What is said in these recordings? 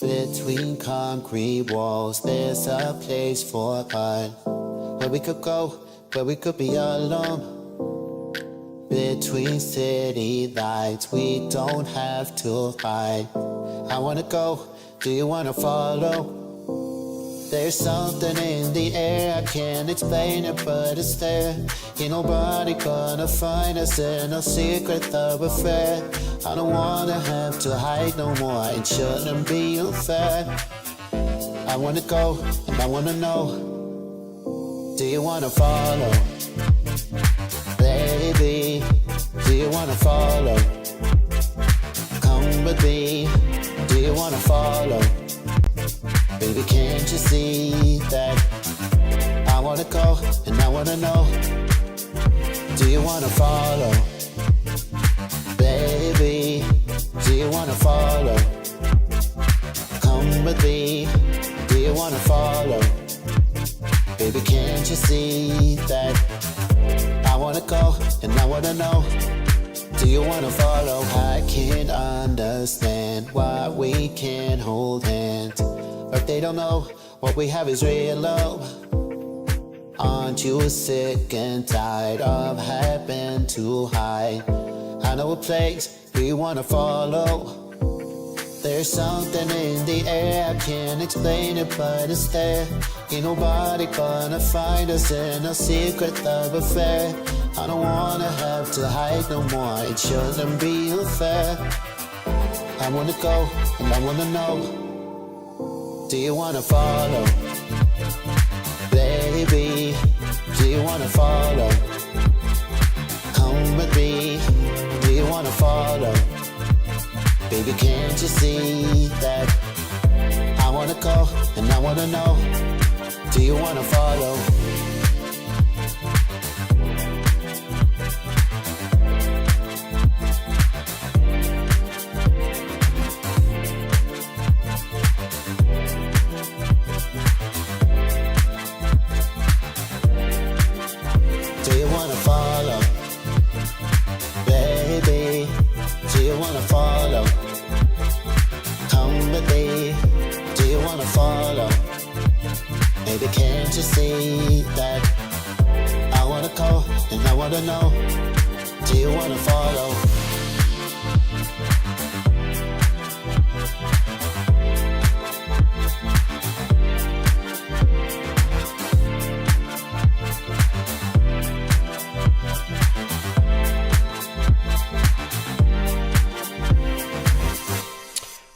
Between concrete walls, there's a place for us, where we could go, where we could be alone. Between city lights, we don't have to hide. I wanna go, do you wanna follow? There's something in the air, I can't explain it, but it's there. Ain't nobody gonna find us in no secret love affair. I don't wanna have to hide no more, it shouldn't be unfair. I wanna go, and I wanna know, do you wanna follow? Baby, do you wanna follow? Come with me, do you wanna follow? Baby, can't you see that I wanna go and I wanna know, do you wanna follow? Baby, do you wanna follow? Come with me, do you wanna follow? Baby, can't you see that I wanna go and I wanna know, do you wanna follow? I can't understand why we can't hold hands, but they don't know what we have is real love. Aren't you sick and tired of having to hide? I know a place, do you wanna follow? There's something in the air, I can't explain it, but it's there. Ain't nobody gonna find us in a secret love affair. I don't wanna have to hide no more, it shouldn't be unfair. I wanna go and I wanna know, do you wanna follow? Baby, do you wanna follow? Come with me, do you wanna follow? Baby, can't you see that I wanna go and I wanna know, do you wanna follow? Do you wanna follow? Baby, do you wanna follow? Come with me, do you wanna follow? Baby, can't you see that I wanna go and I wanna know, do you wanna follow?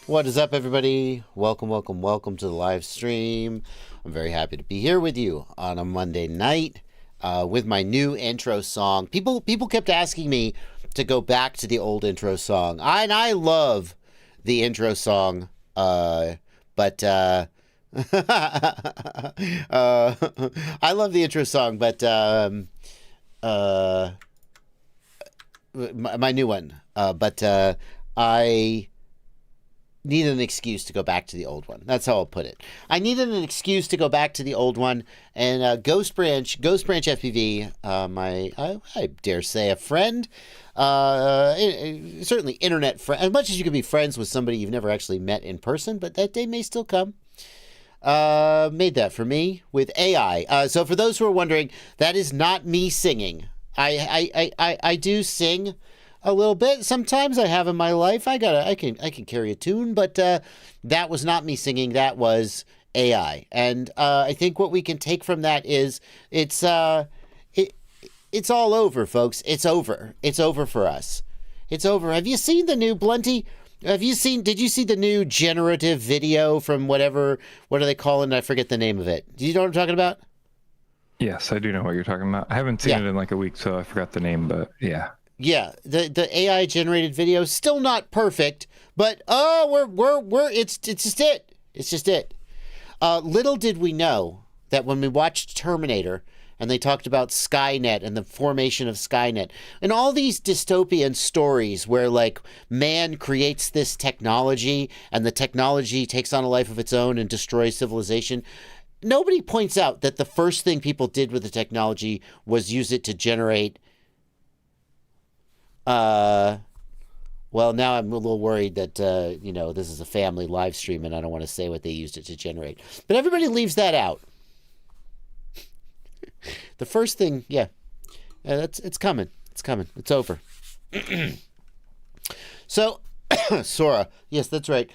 What is up, everybody? Welcome to the live stream. I'm very happy to be here with you on a Monday night with my new intro song. People kept asking me to go back to the old intro song. I love the intro song, but I love the intro song, but my new one. But I needed an excuse to go back to the old one. That's how I'll put it. I needed an excuse to go back to the old one, and Ghost Branch FPV, I dare say a friend, certainly internet friend, as much as you can be friends with somebody you've never actually met in person, but that day may still come. Made that for me with AI. So for those who are wondering, that is not me singing. I do sing a little bit. Sometimes I have in my life. I can carry a tune, but that was not me singing. That was AI. And I think what we can take from that is it's all over, folks. It's over. It's over for us. It's over. Have you seen the new Blunty? Did you see the new generative video from what are they calling it? I forget the name of it. Do you know what I'm talking about? Yes, I do know what you're talking about. I haven't seen it in like a week, so I forgot the name, but yeah. Yeah, the AI generated video is still not perfect, but it's just it. It's just it. Little did we know that when we watched Terminator and they talked about Skynet and the formation of Skynet and all these dystopian stories where like man creates this technology and the technology takes on a life of its own and destroys civilization. Nobody points out that the first thing people did with the technology was use it to generate Well, now I'm a little worried that, this is a family live stream and I don't want to say what they used it to generate. But everybody leaves that out. The first thing, it's coming. It's coming. It's over. So, Sora, yes, that's right.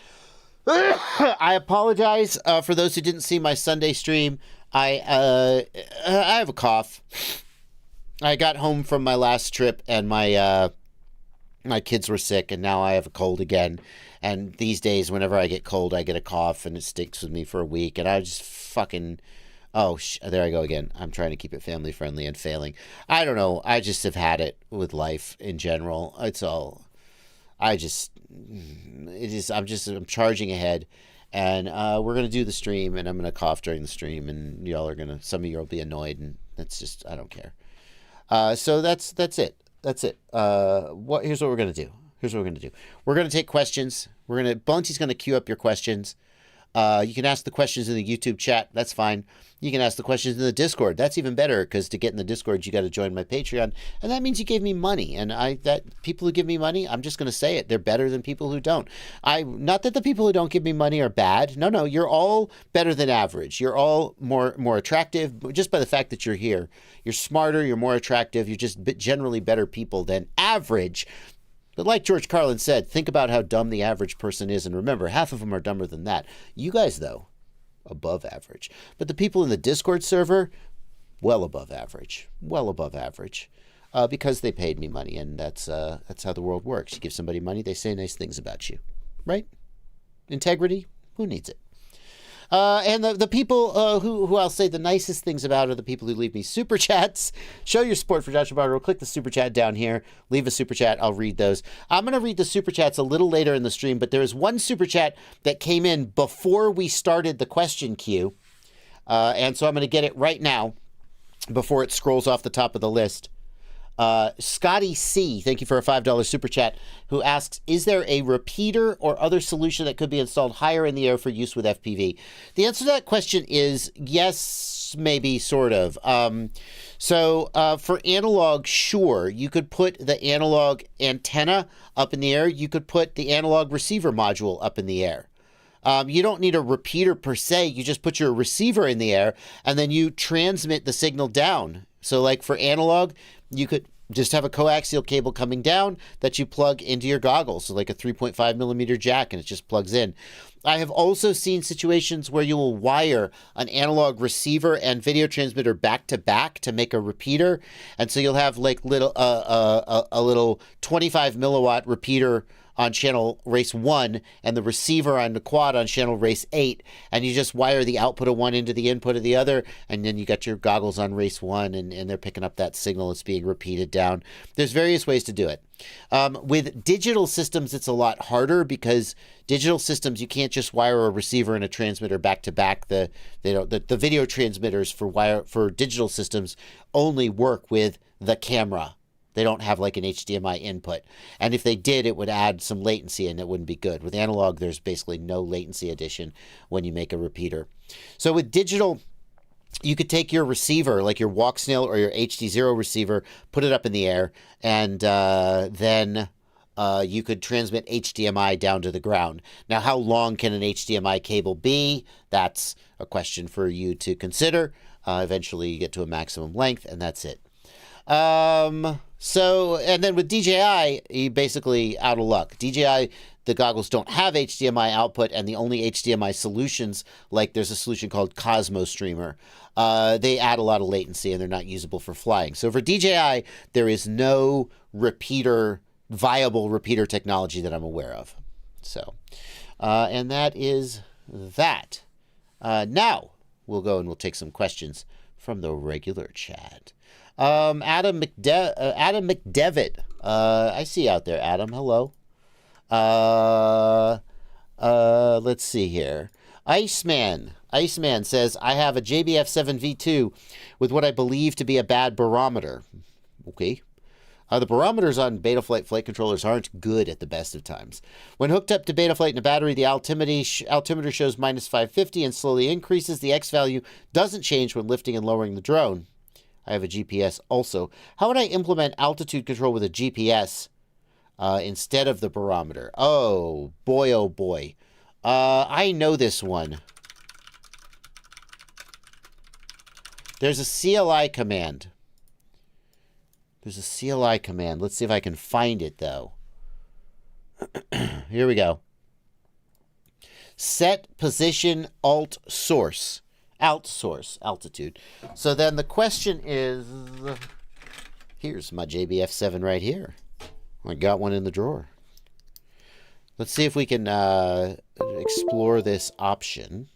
I apologize for those who didn't see my Sunday stream. I have a cough. I got home from my last trip and my kids were sick, and now I have a cold again. And these days, whenever I get cold, I get a cough, and it sticks with me for a week. And I just fucking... there I go again. I'm trying to keep it family friendly and failing. I don't know. I just have had it with life in general. It's all... I'm charging ahead, and we're going to do the stream, and I'm going to cough during the stream, and some of you will be annoyed, and that's just, I don't care. So that's it. That's it. Here's what we're going to do. We're going to take questions. Bunty's going to queue up your questions. You can ask the questions in the YouTube chat. That's fine. You can ask the questions in the Discord. That's even better, because to get in the Discord, you got to join my Patreon, and that means you gave me money. And people who give me money, I'm just going to say it. They're better than people who don't. Not that the people who don't give me money are bad. No. You're all better than average. You're all more attractive just by the fact that you're here. You're smarter. You're more attractive. You're just generally better people than average. But like George Carlin said, think about how dumb the average person is, and remember, half of them are dumber than that. You guys, though, above average. But the people in the Discord server, well above average. Because they paid me money, and that's how the world works. You give somebody money, they say nice things about you. Right? Integrity? Who needs it? And the people who I'll say the nicest things about are the people who leave me super chats. Show your support for Joshua Bardwell. Click the super chat down here. Leave a super chat. I'll read those. I'm going to read the super chats a little later in the stream, but there is one super chat that came in before we started the question queue. And so I'm going to get it right now before it scrolls off the top of the list. Scotty C, thank you for a $5 super chat, who asks, is there a repeater or other solution that could be installed higher in the air for use with FPV? The answer to that question is yes, maybe, sort of. For analog, sure, you could put the analog antenna up in the air. You could put the analog receiver module up in the air. You don't need a repeater per se. You just put your receiver in the air, and then you transmit the signal down. So like for analog, you could just have a coaxial cable coming down that you plug into your goggles. So like a 3.5 millimeter jack, and it just plugs in. I have also seen situations where you will wire an analog receiver and video transmitter back to back to make a repeater. And so you'll have like a little 25 milliwatt repeater on channel race 1 and the receiver on the quad on channel race 8, and you just wire the output of one into the input of the other, and then you got your goggles on race 1, and they're picking up that signal. It's being repeated down. There's various ways to do it. With digital systems, it's a lot harder, because digital systems, you can't just wire a receiver and a transmitter back to back. The video transmitters for digital systems only work with the camera. They don't have like an HDMI input. And if they did, it would add some latency, and it wouldn't be good. With analog, there's basically no latency addition when you make a repeater. So with digital, you could take your receiver, like your walk snail or your HD0 receiver, put it up in the air, and then you could transmit HDMI down to the ground. Now, how long can an HDMI cable be? That's a question for you to consider. Eventually, you get to a maximum length, and that's it. And then with DJI, you basically out of luck. DJI, the goggles don't have HDMI output, and the only HDMI solutions, like there's a solution called Cosmo Streamer, they add a lot of latency, and they're not usable for flying. So for DJI, there is no viable repeater technology that I'm aware of. So, and that is that. Now we'll go and we'll take some questions from the regular chat. Adam McDevitt. I see you out there, Adam. Hello. Let's see here. Iceman says, I have a JBF7 V2 with what I believe to be a bad barometer. Okay. The barometers on Betaflight flight controllers aren't good at the best of times. When hooked up to Betaflight and a battery, the altimeter shows minus 550 and slowly increases. The X value doesn't change when lifting and lowering the drone. I have a GPS also. How would I implement altitude control with a GPS? instead of the barometer. Oh boy. I know this one. There's a CLI command. Let's see if I can find it, though. Here we go. Set position alt source. Altitude. So then the question is, here's my JBF7 right here. I got one in the drawer. Let's see if we can explore this option.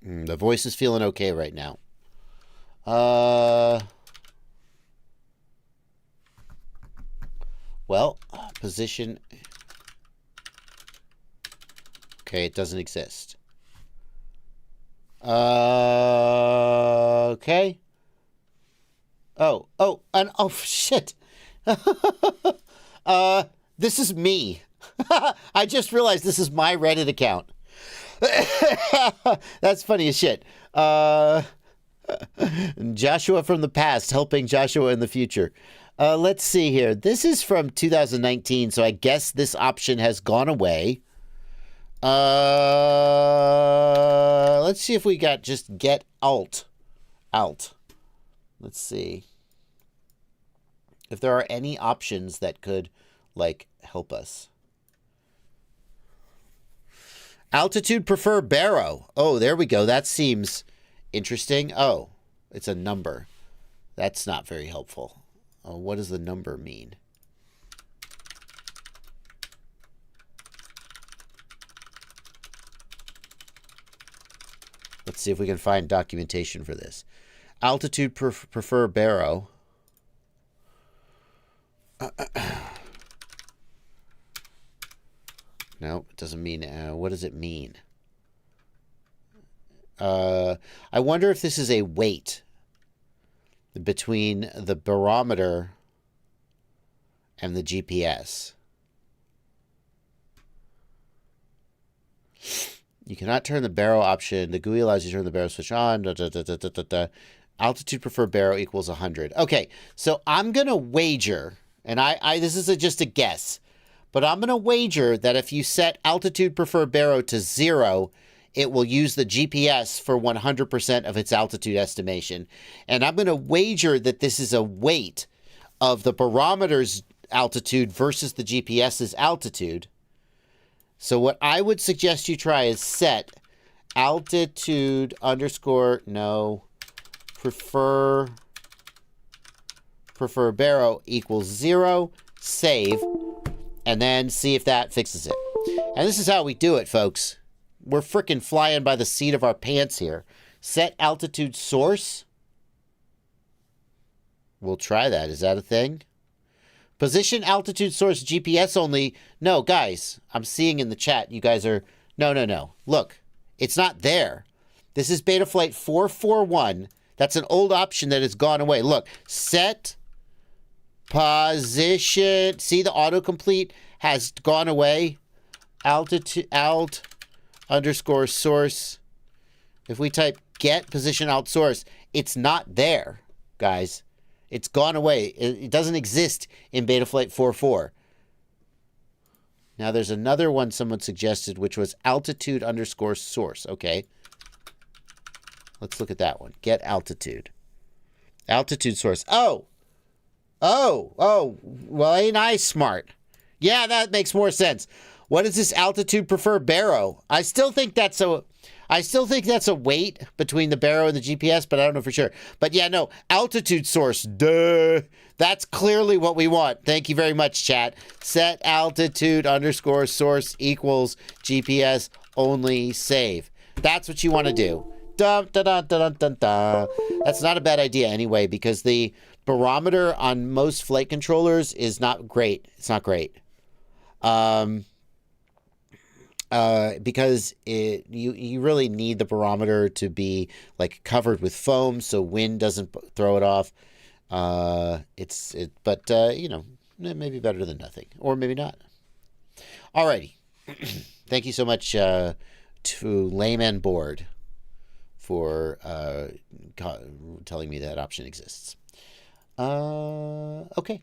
The voice is feeling okay right now. Well, position. Okay, it doesn't exist. Okay. Oh, shit. This is me. I just realized this is my Reddit account. That's funny as shit. Joshua from the past helping Joshua in the future. Let's see here. This is from 2019, so I guess this option has gone away. Let's see if we got just get alt. Let's see if there are any options that could, like, help us. Altitude prefer baro. Oh, there we go. That seems interesting. Oh, it's a number. That's not very helpful. Oh, what does the number mean? Let's see if we can find documentation for this. Altitude prefer baro. No, it doesn't mean. What does it mean? I wonder if this is a weight between the barometer and the GPS. You cannot turn the baro option. The GUI allows you to turn the baro switch on. Altitude preferred baro equals 100. Okay, so I'm going to wager, and this is just a guess, but I'm going to wager that if you set altitude preferred baro to 0, it will use the GPS for 100% of its altitude estimation. And I'm going to wager that this is a weight of the barometer's altitude versus the GPS's altitude. So what I would suggest you try is set altitude underscore, no, prefer baro equals 0, save, and then see if that fixes it. And this is how we do it, folks. We're freaking flying by the seat of our pants here. Set altitude source. We'll try that. Is that a thing? Position altitude source GPS only. No, guys, I'm seeing in the chat you guys are... No. Look, it's not there. This is Betaflight 441. That's an old option that has gone away. Look, set position. See, the autocomplete has gone away. Altitude alt underscore source. If we type get position alt source, it's not there, guys. It's gone away. It doesn't exist in Betaflight 4.4. Now there's another one someone suggested, which was altitude underscore source. Okay. Let's look at that one. Get altitude. Altitude source. Oh. Well, ain't I smart? Yeah, that makes more sense. What is this altitude prefer baro? I still think that's a weight between the baro and the GPS, but I don't know for sure. But yeah, no, altitude source. Duh. That's clearly what we want. Thank you very much, chat. Set altitude underscore source equals GPS only save. That's what you want to do. Dun, dun, dun, dun, dun, dun. That's not a bad idea anyway, because the barometer on most flight controllers is not great. It's not great. Because you really need the barometer to be like covered with foam so wind doesn't throw it off. But you know, maybe better than nothing, or maybe not. Alrighty. Thank you so much to Layman Board for telling me that option exists. Okay.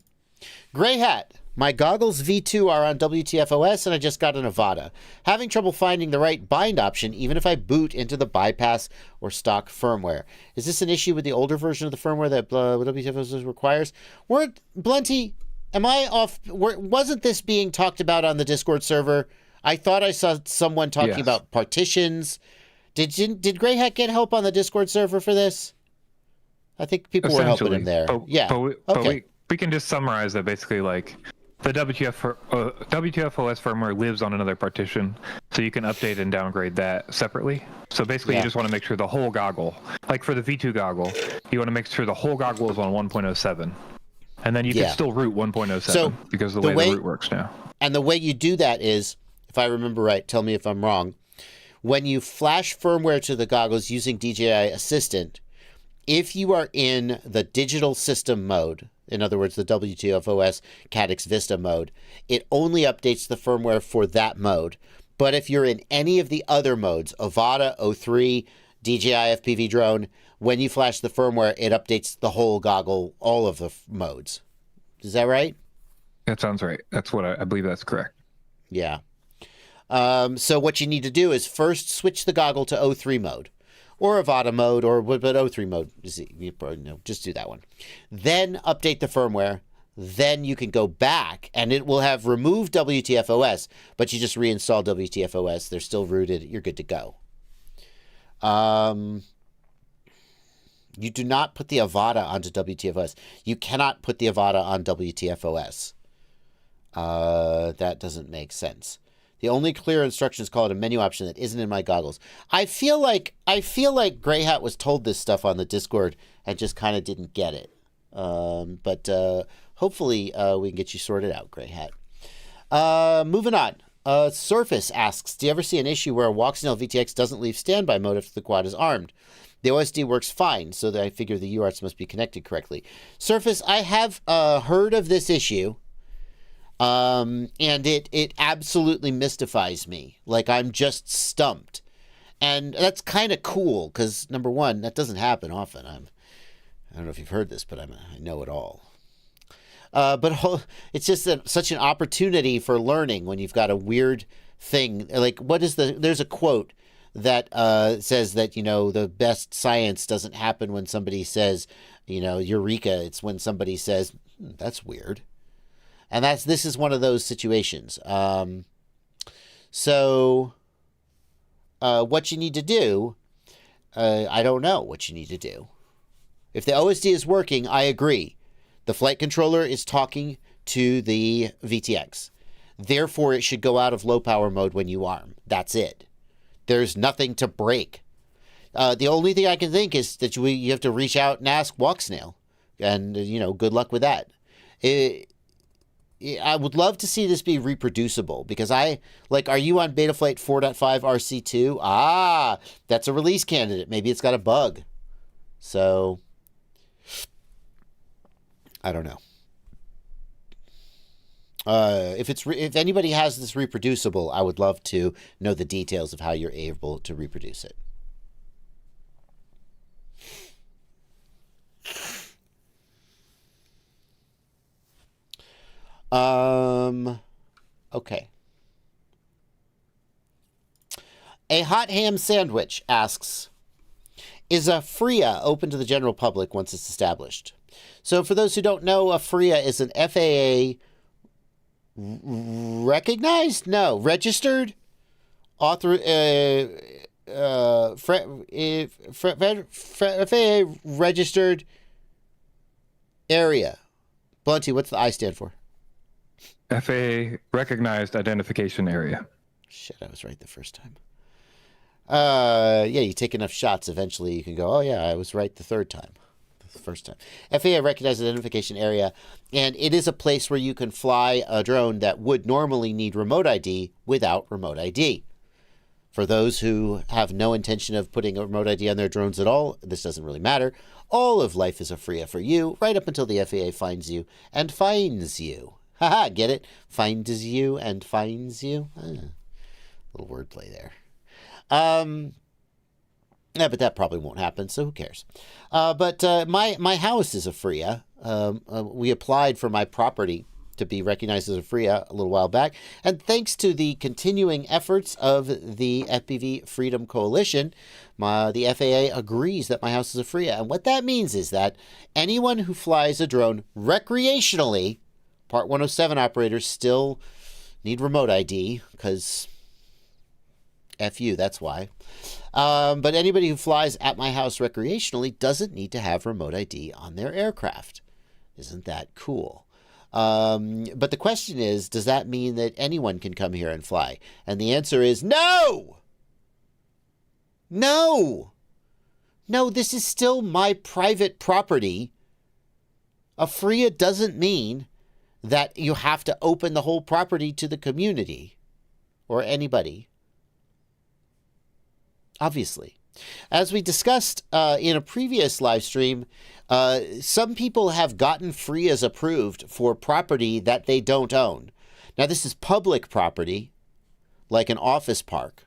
Gray Hat. My goggles V2 are on WTFOS and I just got an Avata. Having trouble finding the right bind option even if I boot into the bypass or stock firmware. Is this an issue with the older version of the firmware that WTFOS requires? Blunty, am I off? Wasn't this being talked about on the Discord server? I thought I saw someone talking about partitions. Did Gray Hat get help on the Discord server for this? I think people were helping him there. We can just summarize that basically, like, the WTFOS firmware lives on another partition, so you can update and downgrade that separately. So basically, you just want to make sure the whole goggle, like for the V2 goggle, you want to make sure the whole goggle is on 1.07. And then you can still root 1.07 because of the way the root works now. And the way you do that is, if I remember right, tell me if I'm wrong, when you flash firmware to the goggles using DJI Assistant, if you are in the digital system mode, in other words, the WTFOS Caddx Vista mode, it only updates the firmware for that mode. But if you're in any of the other modes, Avata, O3, DJI FPV drone, when you flash the firmware, it updates the whole goggle, all of the modes. Is that right? That sounds right. That's what I believe that's correct. Yeah. So what you need to do is first switch the goggle to O3 mode. Or Avata mode, but O3 mode. Just do that one. Then update the firmware. Then you can go back, and it will have removed WTFOS, but you just reinstall WTFOS. They're still rooted. You're good to go. You do not put the Avata onto WTFOS. You cannot put the Avata on WTFOS. That doesn't make sense. The only clear instructions call it a menu option that isn't in my goggles. I feel like Gray Hat was told this stuff on the Discord and just kind of didn't get it. But hopefully we can get you sorted out, Gray Hat. Moving on. Surface asks, do you ever see an issue where a Walksnail VTX doesn't leave standby mode if the quad is armed? The OSD works fine, so that I figure the UARTs must be connected correctly. Surface, I have heard of this issue. And it absolutely mystifies me. Like, I'm just stumped. And that's kind of cool, because, number one, that doesn't happen often. I don't know if you've heard this, but I know it all. But it's just such an opportunity for learning when you've got a weird thing. Like, there's a quote that says that, the best science doesn't happen when somebody says, eureka. It's when somebody says, that's weird. And this is one of those situations. So what you need to do, I don't know what you need to do. If the OSD is working, I agree. The flight controller is talking to the VTX. Therefore, it should go out of low power mode when you arm. That's it. There's nothing to break. The only thing I can think is that you have to reach out and ask Walksnail. And, good luck with that. I would love to see this be reproducible because are you on Betaflight 4.5 RC2? Ah, that's a release candidate. Maybe it's got a bug. So, I don't know. If anybody has this reproducible, I would love to know the details of how you're able to reproduce it. Okay. A Hot Ham Sandwich asks, is a FRIA open to the general public once it's established? So for those who don't know, a FRIA is an FAA recognized? No, registered? FAA registered area. Blunty, what's the I stand for? FAA recognized identification area. Shit, I was right the first time. Yeah, you take enough shots, eventually you can go, oh yeah, I was right the third time. The first time. FAA recognized identification area, and it is a place where you can fly a drone that would normally need remote ID without remote ID. For those who have no intention of putting a remote ID on their drones at all, this doesn't really matter. All of life is a FRIA for you, right up until the FAA finds you and finds you. Haha, get it? Finds you and finds you. Little wordplay there. Yeah, but that probably won't happen, so who cares? But my house is a FRIA. We applied for my property to be recognized as a FRIA a little while back. And thanks to the continuing efforts of the FPV Freedom Coalition, the FAA agrees that my house is a FRIA. And what that means is that anyone who flies a drone recreationally, Part 107 operators still need remote ID because F you, that's why. But anybody who flies at my house recreationally doesn't need to have remote ID on their aircraft. Isn't that cool? But the question is, does that mean that anyone can come here and fly? And the answer is no! No! No, this is still my private property. A FRIA doesn't mean that you have to open the whole property to the community or anybody. Obviously. As we discussed in a previous live stream, some people have gotten FRIAs approved for property that they don't own. Now, this is public property, like an office park.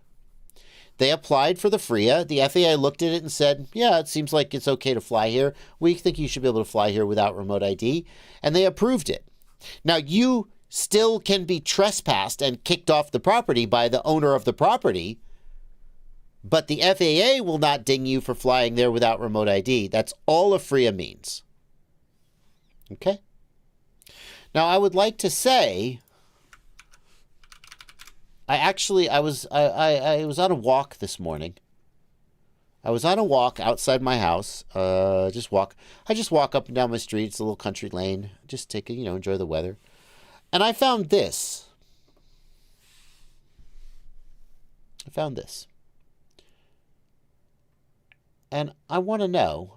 They applied for the FRIA. The FAA looked at it and said, yeah, it seems like it's okay to fly here. We think you should be able to fly here without remote ID. And they approved it. Now, you still can be trespassed and kicked off the property by the owner of the property, but the FAA will not ding you for flying there without remote ID. That's all a FRIA means. Okay? Now, I would like to say, I was on a walk this morning. I was on a walk outside my house. I just walk up and down my street. It's a little country lane. Just take it, enjoy the weather. And I found this. And I want to know.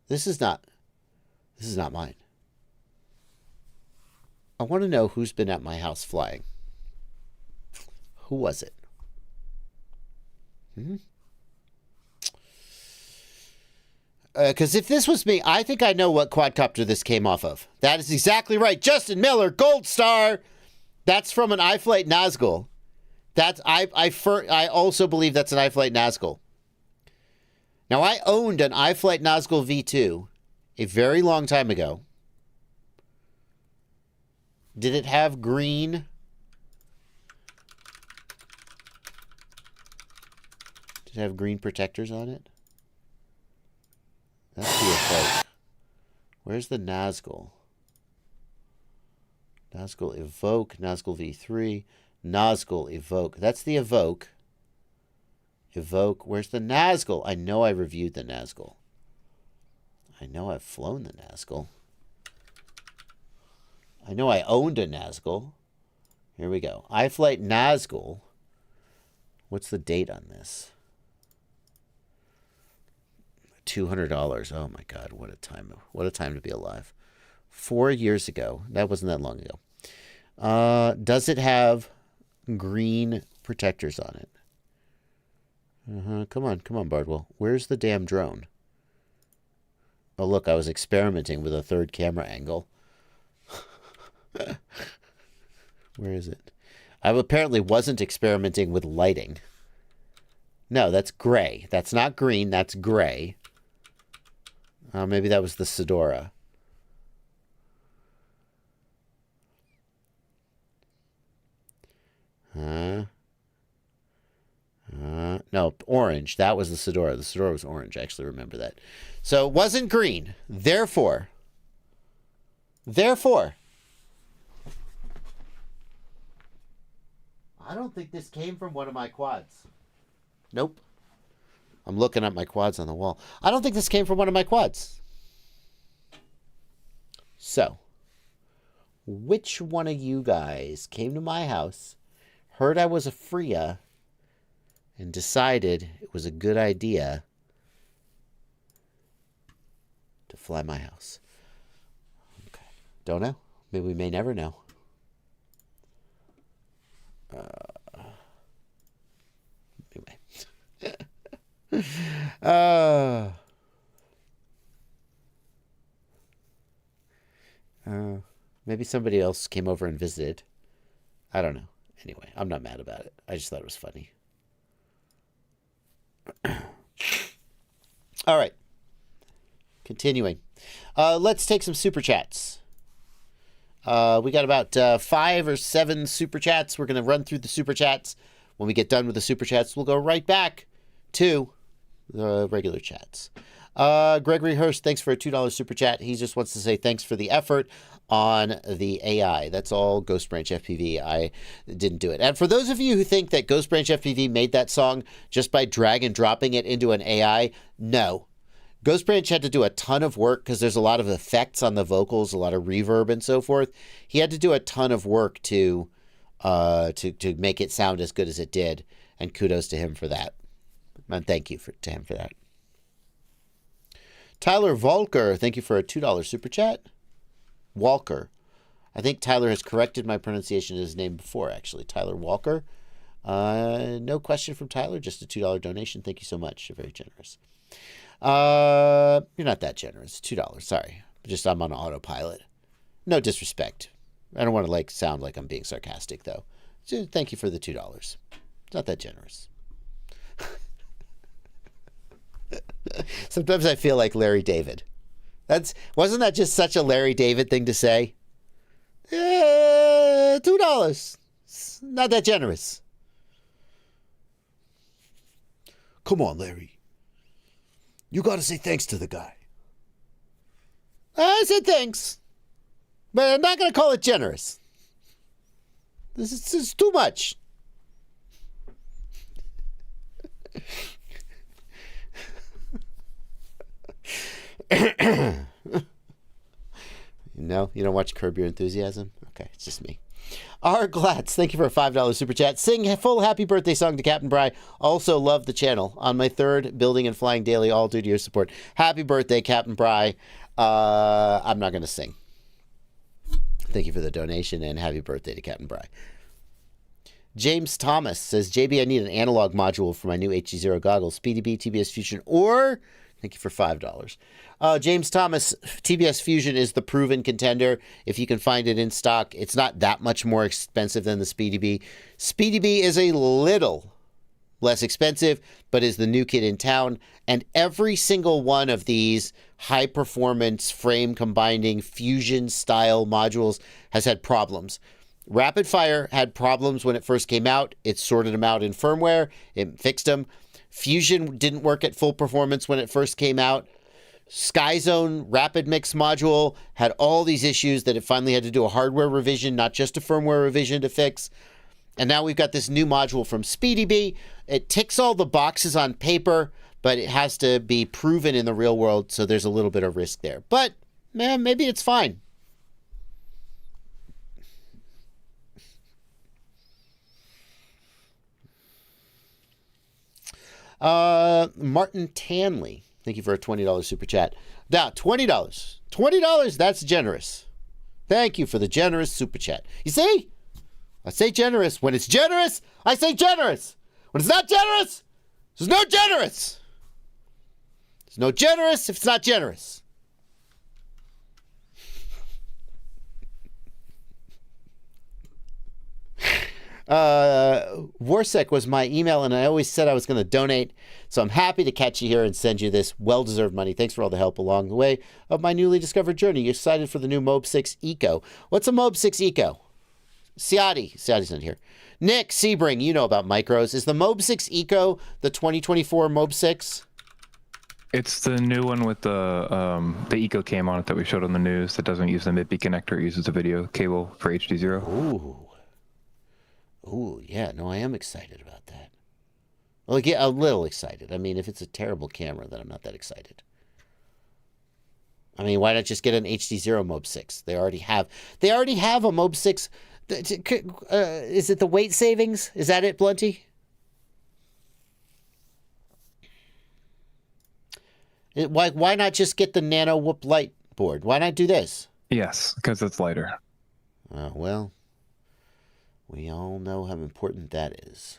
This is not mine. I want to know who's been at my house flying. Who was it? Because if this was me, I think I know what quadcopter this came off of. That is exactly right. Justin Miller, Gold Star. That's from an iFlight Nazgul. I also believe that's an iFlight Nazgul. Now, I owned an iFlight Nazgul V2 a very long time ago. Did it have green? Did it have green protectors on it? That's the Evoke. Where's the Nazgul? Nazgul Evoke, Nazgul V3, Nazgul Evoke. That's the Evoke. Evoke. Where's the Nazgul? I know I reviewed the Nazgul. I know I've flown the Nazgul. I know I owned a Nazgul. Here we go. iFlight Nazgul. What's the date on this? $200. Oh my God, what a time. What a time to be alive. 4 years ago. That wasn't that long ago. Does it have green protectors on it? Come on, Bardwell. Where's the damn drone? Oh, look, I was experimenting with a third camera angle. Where is it? I apparently wasn't experimenting with lighting. No, that's gray. That's not green, that's gray. Maybe that was the Sedora. No, orange. That was the Sedora. The Sedora was orange. I actually remember that. So it wasn't green. Therefore, I don't think this came from one of my quads. Nope. I'm looking at my quads on the wall. I don't think this came from one of my quads. So, which one of you guys came to my house, heard I was a FRIA, and decided it was a good idea to fly my house? Okay. Don't know. Maybe we may never know. Maybe somebody else came over and visited. I don't know. Anyway, I'm not mad about it. I just thought it was funny. All right. Continuing. Let's take some super chats. We got about 5 or 7 super chats. We're going to run through the super chats. When we get done with the super chats, we'll go right back to the regular chats. Gregory Hurst, thanks for a $2 super chat. He just wants to say thanks for the effort on the AI. That's all Ghost Branch FPV. I didn't do it. And for those of you who think that Ghost Branch FPV made that song just by drag and dropping it into an AI, no. Ghost Branch had to do a ton of work because there's a lot of effects on the vocals, a lot of reverb and so forth. He had to do a ton of work to make it sound as good as it did, and kudos to him for that. And thank you to him for that. Tyler Volker, thank you for a $2 super chat. Walker. I think Tyler has corrected my pronunciation of his name before, actually. Tyler Walker. No question from Tyler, just a $2 donation. Thank you so much. You're very generous. You're not that generous. $2. Sorry. I'm on autopilot. No disrespect. I don't want to sound like I'm being sarcastic, though. So thank you for the $2. It's not that generous. Sometimes I feel like Larry David. Wasn't that just such a Larry David thing to say? $2. It's not that generous. Come on, Larry. You got to say thanks to the guy. I said thanks, but I'm not going to call it generous. This is too much. No, you don't watch Curb Your Enthusiasm? Okay, it's just me. R. Glatz, thank you for a $5 super chat. Sing a full happy birthday song to Captain Bry. Also love the channel. On my 3rd building and flying daily, all due to your support. Happy birthday, Captain Bry. I'm not going to sing. Thank you for the donation, and happy birthday to Captain Bry. James Thomas says, JB, I need an analog module for my new HD0 goggles. Speedy B, TBS Fusion, or... Thank you for $5. James Thomas, TBS Fusion is the proven contender. If you can find it in stock, it's not that much more expensive than the Speedy B. Speedy B is a little less expensive, but is the new kid in town. And every single one of these high-performance frame combining Fusion-style modules has had problems. Rapid Fire had problems when it first came out. It sorted them out in firmware. It fixed them. Fusion didn't work at full performance when it first came out. SkyZone Rapid Mix module had all these issues that it finally had to do a hardware revision, not just a firmware revision to fix. And now we've got this new module from Speedy B. It ticks all the boxes on paper, but it has to be proven in the real world, so there's a little bit of risk there. But, man, maybe it's fine. Martin Tanley, thank you for a $20 super chat. Now, $20. $20, that's generous. Thank you for the generous super chat. You see? I say generous. When it's generous, I say generous. When it's not generous, there's no generous. There's no generous if it's not generous. Warsec was my email, and I always said I was going to donate, so I'm happy to catch you here and send you this well-deserved money. Thanks for all the help along the way of my newly discovered journey. You're excited for the new Mobix Eco. What's a Mobix Eco? Ciati's not here. Nick Sebring, you know about micros. Is the Mobix Eco the 2024 Mobix? It's the new one with the Eco cam on it that we showed on the news that doesn't use the MIPI connector. It uses a video cable for HD0. Ooh, yeah, no, I am excited about that. Well, yeah, a little excited. I mean, if it's a terrible camera, then I'm not that excited. I mean, why not just get an HD0 Mobix? They already have a Mobix. Is it the weight savings? Is that it, Blunty? Why not just get the Nano Whoop Light board? Why not do this? Yes, because it's lighter. Well, we all know how important that is.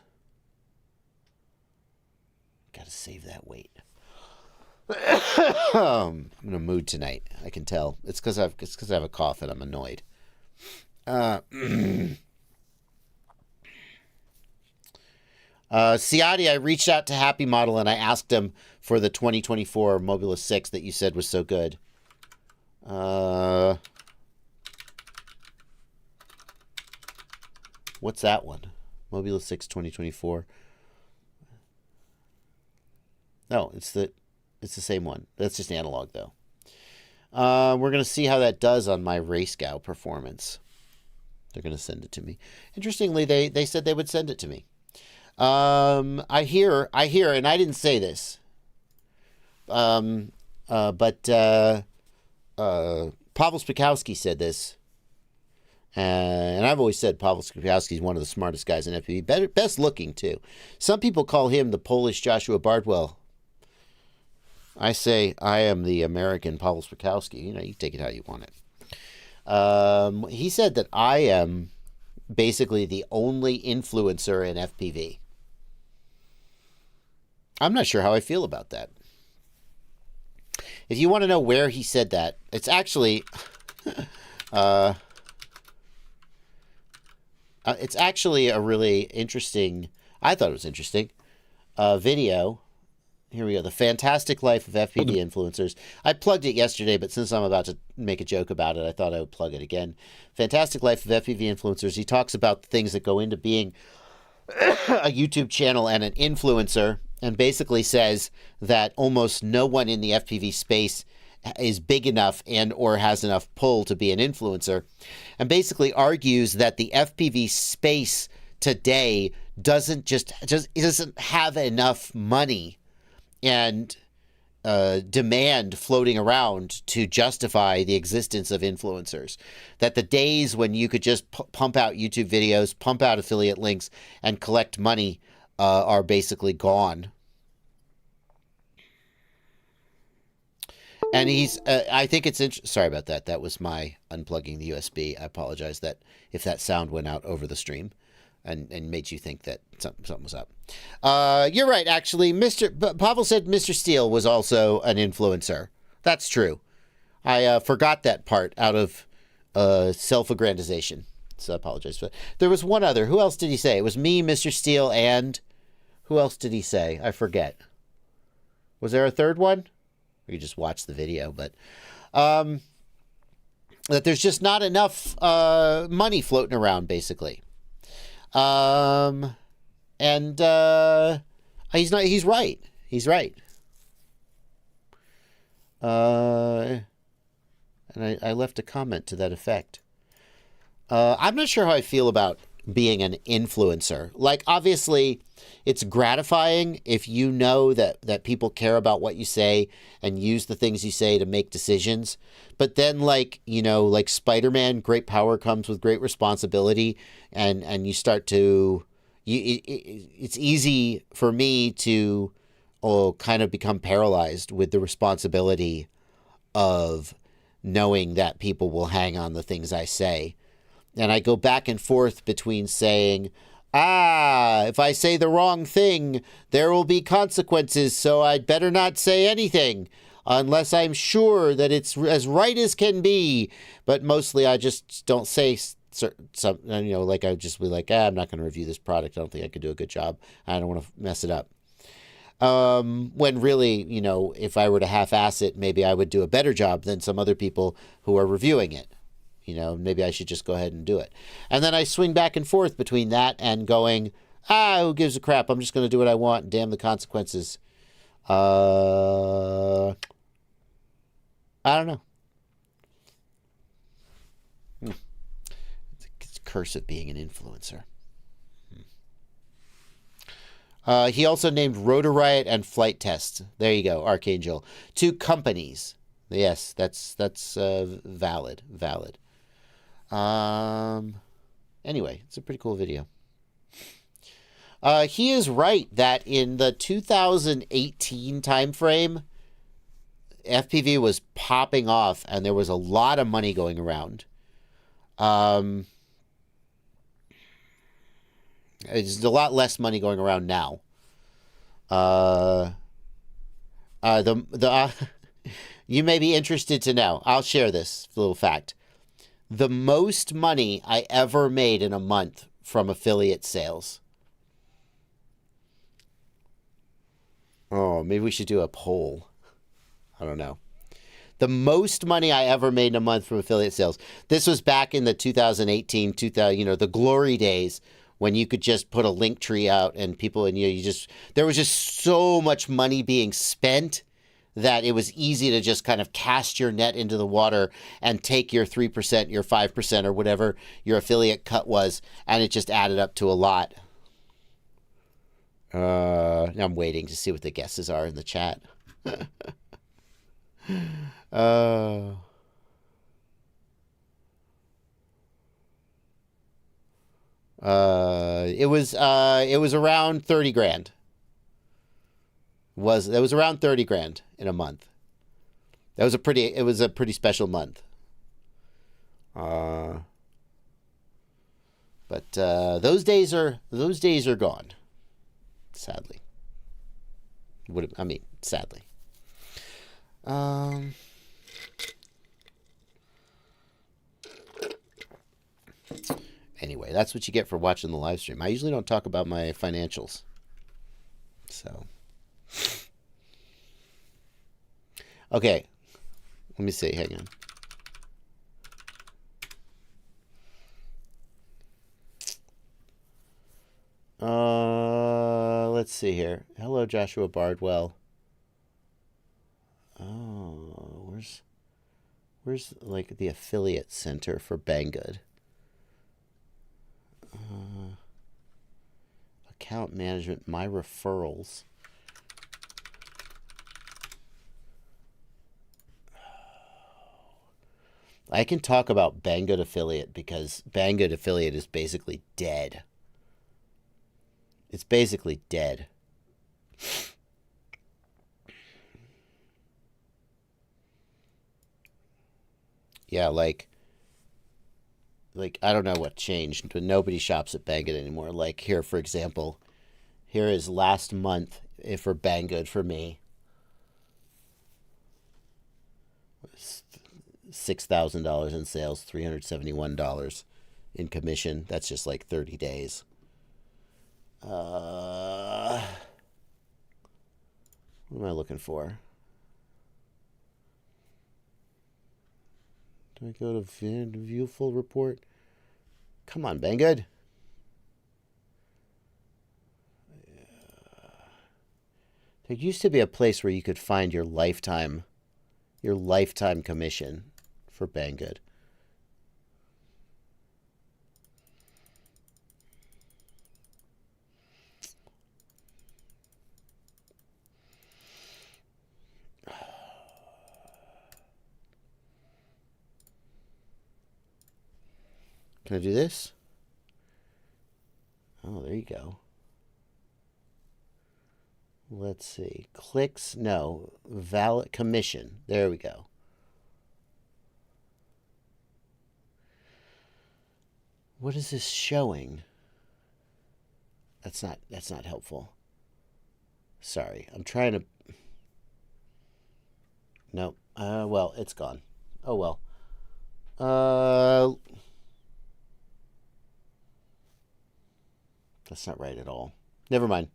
Got to save that weight. I'm in a mood tonight. I can tell. It's because I have a cough and I'm annoyed. Ciati, I reached out to Happy Model and I asked him for the 2024 Mobula 6 that you said was so good. What's that one? Mobula 6 2024. No, it's the same one. That's just analog though. We're gonna see how that does on my RayScout performance. They're gonna send it to me. Interestingly, they said they would send it to me. I hear, and I didn't say this. But Pavel Spikowski said this. And I've always said Pavel Spikowski is one of the smartest guys in FPV. Best looking, too. Some people call him the Polish Joshua Bardwell. I say I am the American Pavel Spikowski. You know, you take it how you want it. He said that I am basically the only influencer in FPV. I'm not sure how I feel about that. If you want to know where he said that, it's actually... it's actually a really interesting, I thought it was interesting, video. Here we go. The Fantastic Life of FPV Influencers. I plugged it yesterday, but since I'm about to make a joke about it, I thought I would plug it again. Fantastic Life of FPV Influencers. He talks about the things that go into being a YouTube channel and an influencer, and basically says that almost no one in the FPV space is big enough and or has enough pull to be an influencer, and basically argues that the FPV space today doesn't have enough money and demand floating around to justify the existence of influencers. That the days when you could just pump out YouTube videos, pump out affiliate links, and collect money are basically gone. And he's, I think it's sorry about that. That was my unplugging the USB. I apologize that if that sound went out over the stream and made you think that something was up. You're right, actually. Pavel said Mr. Steele was also an influencer. That's true. I forgot that part out of self-aggrandization. So I apologize for that. There was one other. Who else did he say? It was me, Mr. Steele, and who else did he say? I forget. Was there a third one? You just watch the video, but that there's just not enough money floating around, basically. And he's not. He's right. He's right. And I left a comment to that effect. I'm not sure how I feel about being an influencer. Like, obviously, it's gratifying if you know that people care about what you say and use the things you say to make decisions. But then, like, you know, like Spider-Man, great power comes with great responsibility, and you start to... it's easy for me to kind of become paralyzed with the responsibility of knowing that people will hang on the things I say. And I go back and forth between saying, if I say the wrong thing, there will be consequences, so I'd better not say anything unless I'm sure that it's as right as can be. But mostly I just don't say some, you know, like I just be like, I'm not going to review this product. I don't think I could do a good job. I don't want to mess it up. When really, you know, if I were to half-ass it, maybe I would do a better job than some other people who are reviewing it. You know, maybe I should just go ahead and do it. And then I swing back and forth between that and going, who gives a crap? I'm just going to do what I want and damn the consequences. I don't know. It's a curse of being an influencer. He also named Rotor Riot and Flight Test. There you go, Archangel. 2 companies. Yes, that's valid. Anyway, it's a pretty cool video. He is right that in the 2018 timeframe, FPV was popping off and there was a lot of money going around. There's a lot less money going around now. You may be interested to know. I'll share this little fact. The most money I ever made in a month from affiliate sales. Oh, maybe we should do a poll. I don't know. The most money I ever made in a month from affiliate sales. This was back in the 2018, 2000, the glory days when you could just put a link tree out and people, and there was just so much money being spent that it was easy to just kind of cast your net into the water and take your 3%, your 5%, or whatever your affiliate cut was, and it just added up to a lot. I'm waiting to see what the guesses are in the chat. It was around 30 grand. That was around 30 grand in a month. It was a pretty special month. But those days are gone. Sadly. Sadly. Anyway, that's what you get for watching the live stream. I usually don't talk about my financials. So. Okay. Let me see. Hang on. Let's see here. Hello, Joshua Bardwell. Oh, where's like the affiliate center for Banggood? Account management, my referrals. I can talk about Banggood affiliate because Banggood affiliate is basically dead. It's basically dead. Yeah, like I don't know what changed, but nobody shops at Banggood anymore. Like here, for example, here is last month for Banggood for me. $6,000 in sales, $371 in commission. That's just like 30 days. What am I looking for? Do I go to view full report? Come on, Banggood. There used to be a place where you could find your lifetime commission for Banggood. Can I do this? Oh, there you go. Let's see. Clicks, no. Valid commission. There we go. What is this showing? That's not helpful. Sorry. I'm trying to... Nope. Well, it's gone. Oh, well. That's not right at all. Never mind.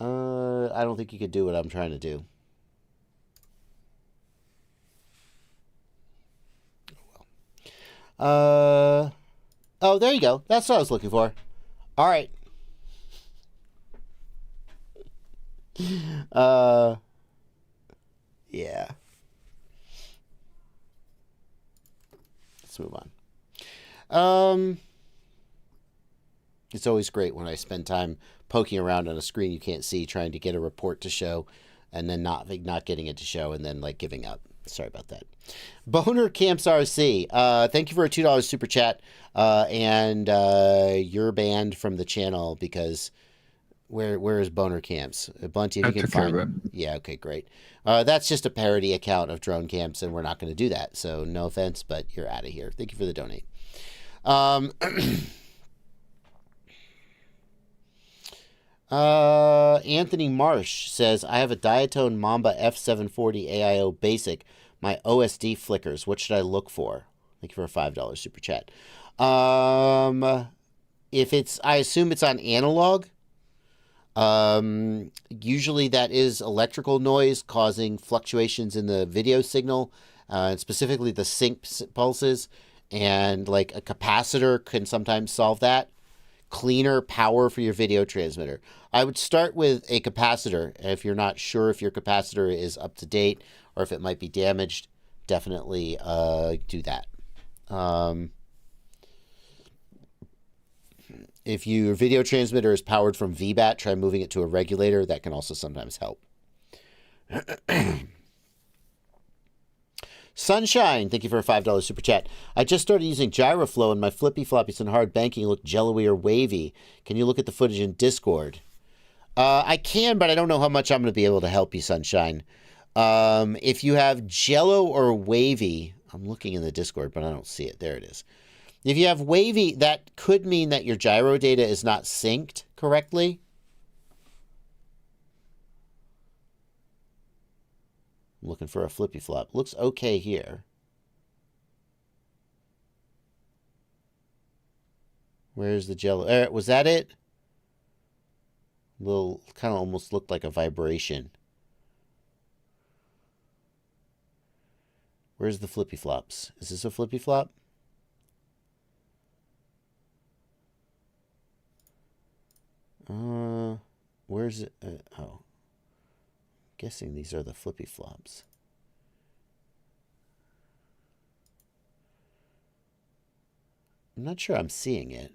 I don't think you could do what I'm trying to do. Oh, there you go. That's what I was looking for. All right. Yeah. Let's move on. It's always great when I spend time poking around on a screen you can't see, trying to get a report to show, and then not getting it to show, and then like giving up. Sorry about that. Boner Camps RC, thank you for a $2 super chat, and you're banned from the channel because where is Boner Camps? Bunty, if you can find. Yeah, okay, great. That's just a parody account of Drone Camps, and we're not going to do that. So no offense, but you're out of here. Thank you for the donate. Anthony Marsh says, I have a Diatone Mamba F740 AIO Basic. My OSD flickers. What should I look for? Thank you for a $5 super chat. If it's, I assume it's on analog. Usually that is electrical noise causing fluctuations in the video signal, and specifically the sync pulses. And like a capacitor can sometimes solve that. Cleaner power for your video transmitter. I would start with a capacitor. If you're not sure if your capacitor is up to date or if it might be damaged, definitely do that. If your video transmitter is powered from VBAT, try moving it to a regulator. That can also sometimes help. Sunshine, thank you for a $5 super chat. I just started using GyroFlow and my flippy floppies and hard banking look jello-y or wavy. Can you look at the footage in Discord? I can, but I don't know how much I'm going to be able to help you, Sunshine. If you have jello or wavy, I'm looking in the Discord, but I don't see it. There it is. If you have wavy, that could mean that your gyro data is not synced correctly. I'm looking for a flippy flop. Looks okay here. Where's the jello? Was that it? Little, kind of almost looked like a vibration. Where's the flippy flops? Is this a flippy flop? Where's it? Oh. Guessing these are the flippy flops. I'm not sure I'm seeing it.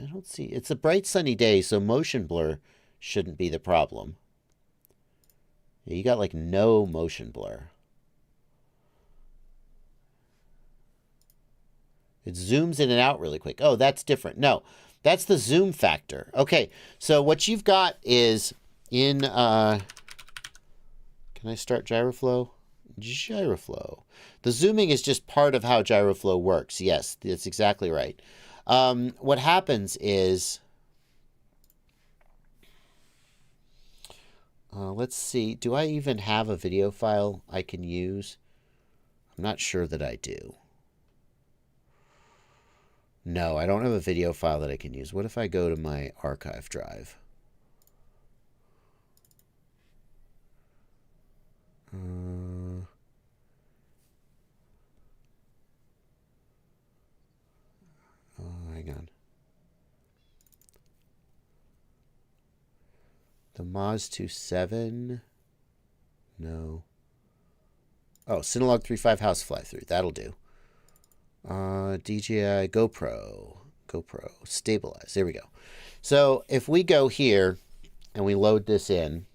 I don't see. It's a bright sunny day, so motion blur shouldn't be the problem. Yeah, you got like no motion blur. It zooms in and out really quick. Oh, that's different. No, that's the zoom factor. Okay, so what you've got is in... can I start GyroFlow? GyroFlow. The zooming is just part of how GyroFlow works. Yes, that's exactly right. What happens is... let's see. Do I even have a video file I can use? I'm not sure that I do. No, I don't have a video file that I can use. What if I go to my archive drive? Hang on. The Moz 27. No. Oh, Cinelog 3.5 House Fly Through. That'll do. DJI GoPro. Stabilize. There we go. So if we go here and we load this in,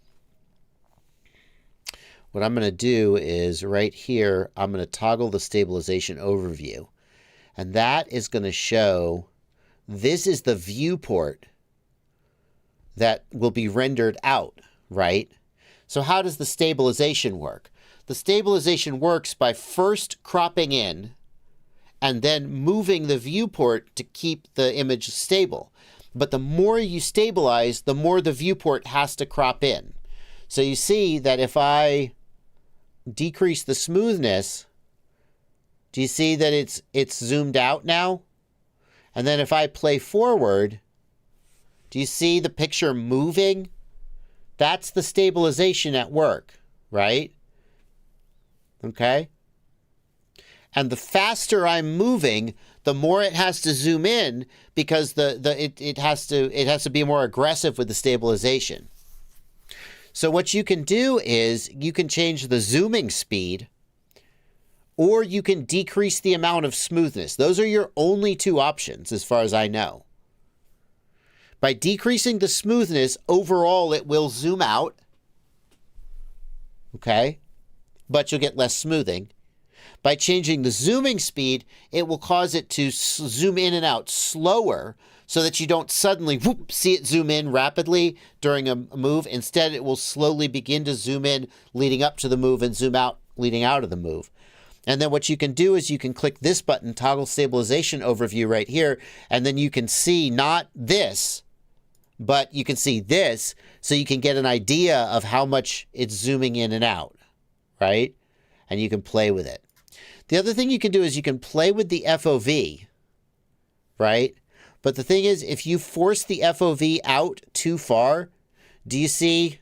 what I'm going to do is right here, I'm going to toggle the stabilization overview. And that is going to show, this is the viewport that will be rendered out, right? So how does the stabilization work? The stabilization works by first cropping in and then moving the viewport to keep the image stable. But the more you stabilize, the more the viewport has to crop in. So you see that if I decrease the smoothness, do you see that it's zoomed out now? And then if I play forward, do you see the picture moving? That's the stabilization at work, right? Okay? And the faster I'm moving, the more it has to zoom in because it has to be more aggressive with the stabilization. So what you can do is you can change the zooming speed, or you can decrease the amount of smoothness. Those are your only two options as far as I know. By decreasing the smoothness, overall it will zoom out. Okay? But you'll get less smoothing. By changing the zooming speed, it will cause it to zoom in and out slower so that you don't suddenly see it zoom in rapidly during a move. Instead, it will slowly begin to zoom in leading up to the move and zoom out leading out of the move. And then what you can do is you can click this button, toggle stabilization overview right here, and then you can see not this, but you can see this, so you can get an idea of how much it's zooming in and out, right? And you can play with it. The other thing you can do is you can play with the FOV, right? But the thing is, if you force the FOV out too far, do you see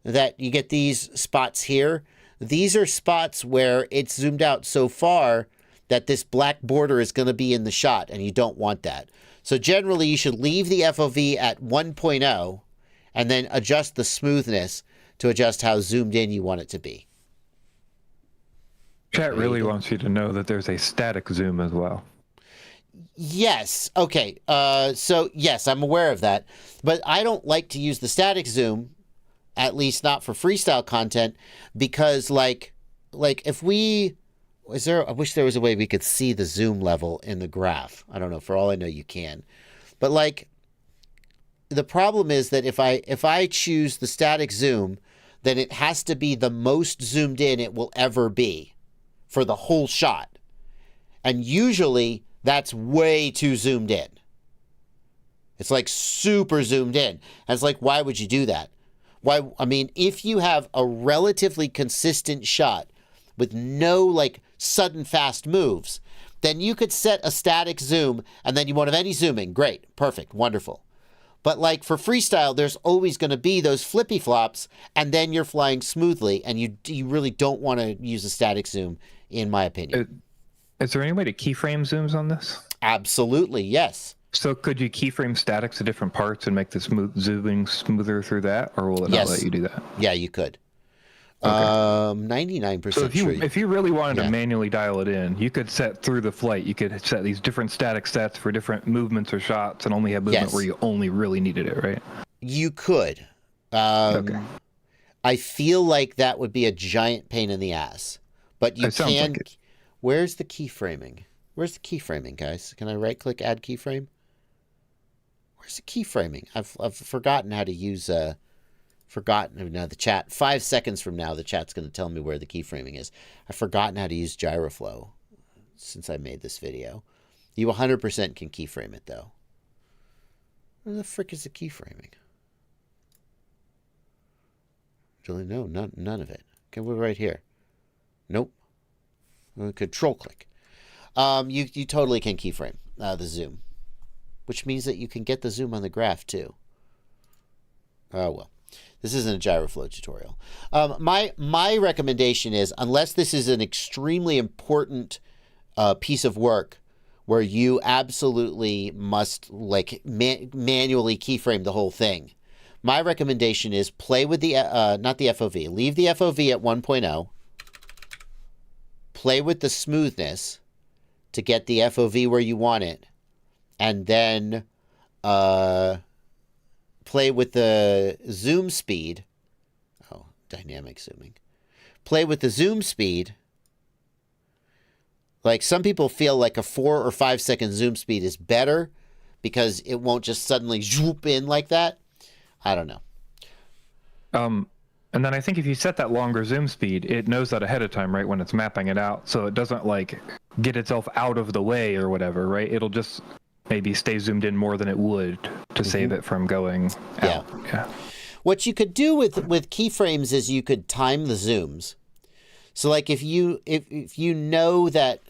that you get these spots here? These are spots where it's zoomed out so far that this black border is going to be in the shot, and you don't want that. So generally, you should leave the FOV at 1.0 and then adjust the smoothness to adjust how zoomed in you want it to be. Chat really wants you to know that there's a static zoom as well. Yes. Okay. So yes, I'm aware of that, but I don't like to use the static zoom, at least not for freestyle content, because like if we, I wish there was a way we could see the zoom level in the graph. I don't know. For all I know, you can, but like the problem is that if I choose the static zoom, then it has to be the most zoomed in it will ever be for the whole shot. And usually that's way too zoomed in. It's like super zoomed in. And it's like, why would you do that? Why? I mean, if you have a relatively consistent shot with no like sudden fast moves, then you could set a static zoom and then you won't have any zooming. Great, perfect, wonderful. But like for freestyle, there's always going to be those flippy flops, and then you're flying smoothly, and you really don't want to use a static zoom, in my opinion. Is there any way to keyframe zooms on this? Absolutely, yes. So could you keyframe statics to different parts and make the zooming smoother through that, or will it not let you do that? Yeah, you could. Okay. 99% so sure. If you really wanted to manually dial it in, you could set through the flight. You could set these different static sets for different movements or shots, and only have movement where you only really needed it, right? You could. Okay. I feel like that would be a giant pain in the ass, but you can. Like where's the keyframing? Where's the keyframing, guys? Can I right-click Add Keyframe? Where's the keyframing? I've forgotten how to use. Forgotten now the chat. 5 seconds from now, the chat's going to tell me where the keyframing is. I've forgotten how to use gyroflow since I made this video. You 100% can keyframe it though. Where the frick is the keyframing? Really, no, none of it. Okay, we're right here. Nope. Control click. You totally can keyframe the zoom, which means that you can get the zoom on the graph too. Oh well. This isn't a gyroflow tutorial. My recommendation is, unless this is an extremely important piece of work where you absolutely must like manually keyframe the whole thing, my recommendation is play with the not the FOV. Leave the FOV at 1.0. Play with the smoothness to get the FOV where you want it, and then play with the zoom speed. Oh, dynamic zooming. Play with the zoom speed. Like some people feel like a 4 or 5 second zoom speed is better because it won't just suddenly zoop in like that. I don't know. And then I think if you set that longer zoom speed, it knows that ahead of time, right, when it's mapping it out. So it doesn't like get itself out of the way or whatever, right? It'll just maybe stay zoomed in more than it would to save it from going out. Yeah. What you could do with keyframes is you could time the zooms. So like if you know that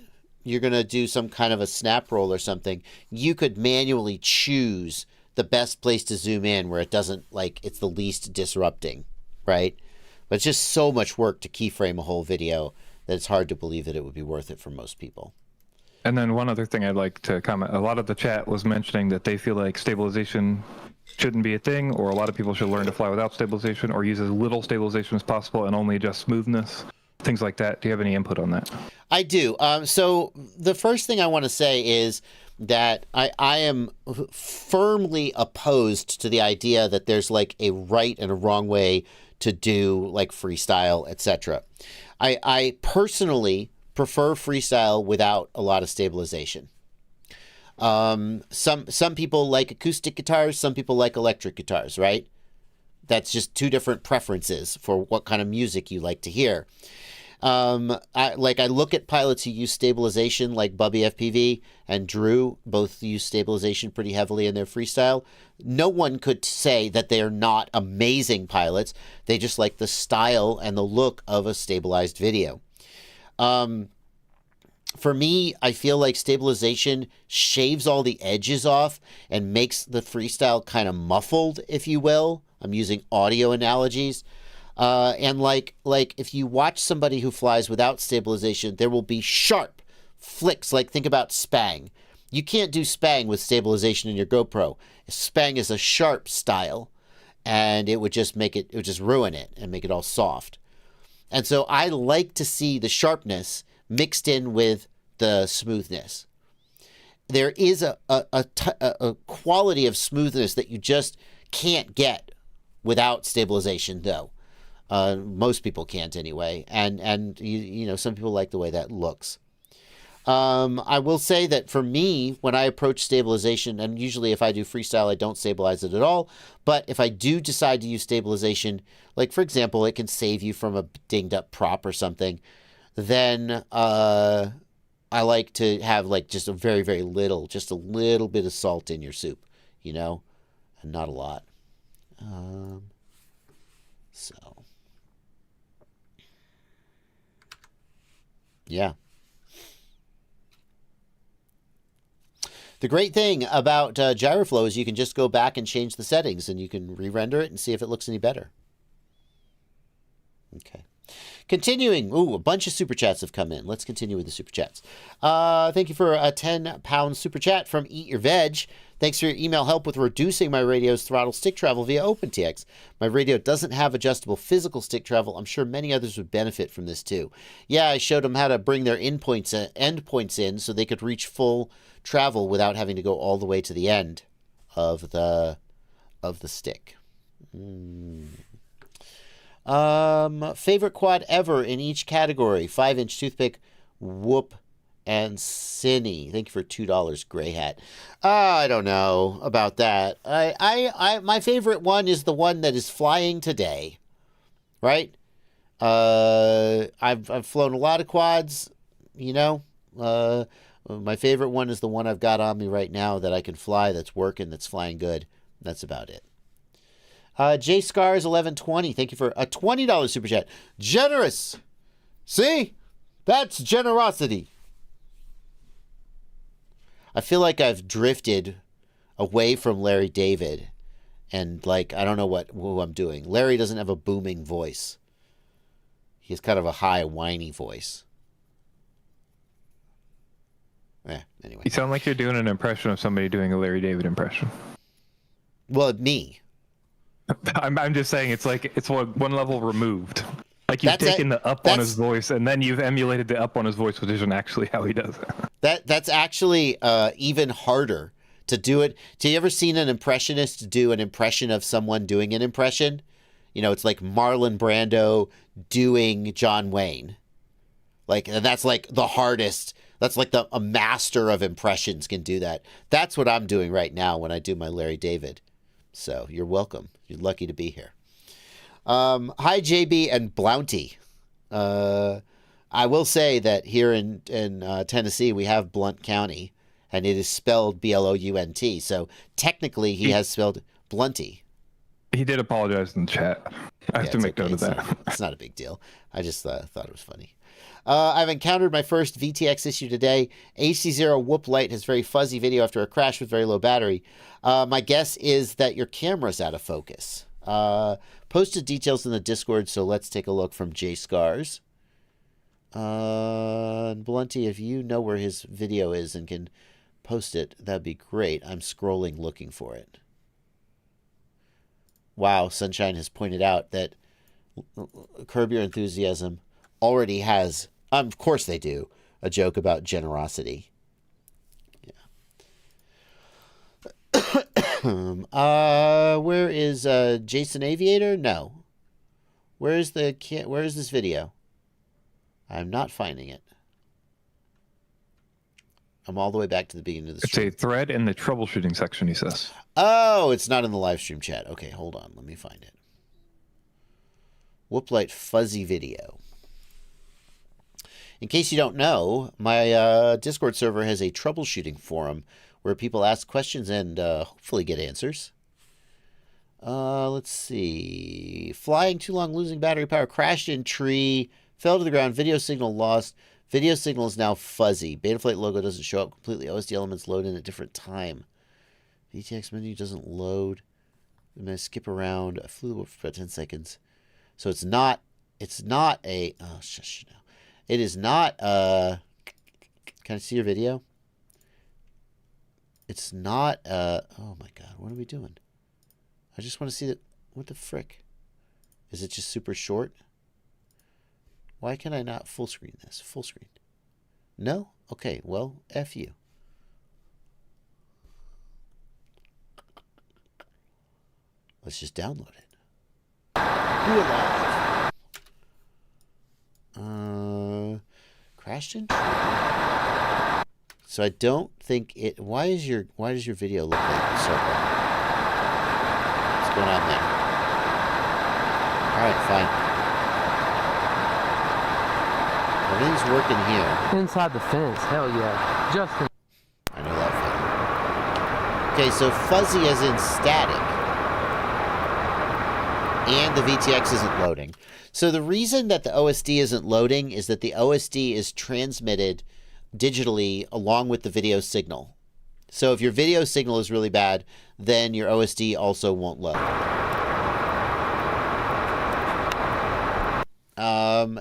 you're going to do some kind of a snap roll or something, you could manually choose the best place to zoom in where it doesn't like it's the least disrupting, right? But it's just so much work to keyframe a whole video that it's hard to believe that it would be worth it for most people. And then one other thing I'd like to comment, a lot of the chat was mentioning that they feel like stabilization shouldn't be a thing, or a lot of people should learn to fly without stabilization or use as little stabilization as possible and only adjust smoothness, things like that. Do you have any input on that? I do. So the first thing I want to say is that I am firmly opposed to the idea that there's like a right and a wrong way to do like freestyle, etc. I personally prefer freestyle without a lot of stabilization. Some people like acoustic guitars, some people like electric guitars, right? That's just two different preferences for what kind of music you like to hear. I look at pilots who use stabilization, like Bubby FPV and Drew, both use stabilization pretty heavily in their freestyle. No one could say that they are not amazing pilots. They just like the style and the look of a stabilized video. For me, I feel like stabilization shaves all the edges off and makes the freestyle kind of muffled, if you will. I'm using audio analogies. And like if you watch somebody who flies without stabilization, there will be sharp flicks. Like think about Spang. You can't do Spang with stabilization in your GoPro. Spang is a sharp style, and it would just ruin it and make it all soft. And so I like to see the sharpness mixed in with the smoothness. There is a quality of smoothness that you just can't get without stabilization, though. Most people can't anyway, and you know, some people like the way that looks. I will say that for me, when I approach stabilization, and usually if I do freestyle, I don't stabilize it at all. But if I do decide to use stabilization, like for example, it can save you from a dinged up prop or something, then I like to have like just a very, very little, just a little bit of salt in your soup, you know, and not a lot. So, yeah. The great thing about Gyroflow is you can just go back and change the settings, and you can re-render it and see if it looks any better. Okay. Continuing. Ooh, a bunch of super chats have come in. Let's continue with the super chats. Thank you for a 10-pound super chat from Eat Your Veg. Thanks for your email help with reducing my radio's throttle stick travel via OpenTX. My radio doesn't have adjustable physical stick travel. I'm sure many others would benefit from this too. Yeah, I showed them how to bring their endpoints in so they could reach full travel without having to go all the way to the end of the stick. Favorite quad ever in each category: 5-inch toothpick, Whoop, and Cine. Thank you for $2, Gray Hat. I don't know about that. My favorite one is the one that is flying today, right? I've flown a lot of quads, you know. My favorite one is the one I've got on me right now that I can fly, that's working, that's flying good. That's about it. J Scars 1120, thank you for a $20 super chat. Generous. See? That's generosity. I feel like I've drifted away from Larry David, and like I don't know who I'm doing. Larry doesn't have a booming voice. He has kind of a high, whiny voice. Anyway. You sound like you're doing an impression of somebody doing a Larry David impression. Well, me. I'm just saying it's like it's one level removed. Like you've taken the up on his voice and then you've emulated the up on his voice, which isn't actually how he does it. That's actually even harder to do it. Have you ever seen an impressionist do an impression of someone doing an impression? You know, it's like Marlon Brando doing John Wayne. Like that's like the hardest. That's like a master of impressions can do that. That's what I'm doing right now when I do my Larry David. So you're welcome. You're lucky to be here. Hi, JB and Blounty. I will say that here in Tennessee, we have Blount County, and it is spelled B-L-O-U-N-T. So technically, he has spelled Blunty. He did apologize in the chat. I have to make note of that. It's not a big deal. I just thought it was funny. I've encountered my first VTX issue today. AC0 Whoop Light has very fuzzy video after a crash with very low battery. My guess is that your camera's out of focus. Posted details in the Discord, so let's take a look from J Scars. Blunty, if you know where his video is and can post it, that'd be great. I'm scrolling looking for it. Wow, Sunshine has pointed out that Curb Your Enthusiasm already has, of course they do, a joke about generosity. Yeah. Where is Jason Aviator? No. Where is this video? I'm not finding it. I'm all the way back to the beginning of the stream. It's a thread in the troubleshooting section, he says. Oh, it's not in the live stream chat. Okay, hold on. Let me find it. Whooplight fuzzy video. In case you don't know, my Discord server has a troubleshooting forum where people ask questions and hopefully get answers. Let's see. Flying too long, losing battery power, crashed in tree, fell to the ground, video signal lost, Video signal is now fuzzy. Betaflight logo doesn't show up completely. OSD elements load in at different time. VTX menu doesn't load. I'm going to skip around. I flew for about 10 seconds. So it's not a, oh, shush now. It is not, can I see your video? It's not, oh my God, what are we doing? I just want to see that, what the frick? Is it just super short? Why can I not full screen this? Full screen. No? Okay, well, F you. Let's just download it. Do it live. Crashed in? So I don't think it. Why does your video look like a circle? What's going on there? All right, fine. Everything's working here. Inside the fence, hell yeah. Justin. I know that feeling. Okay, so fuzzy as in static. And the VTX isn't loading. So the reason that the OSD isn't loading is that the OSD is transmitted digitally along with the video signal. So if your video signal is really bad, then your OSD also won't load.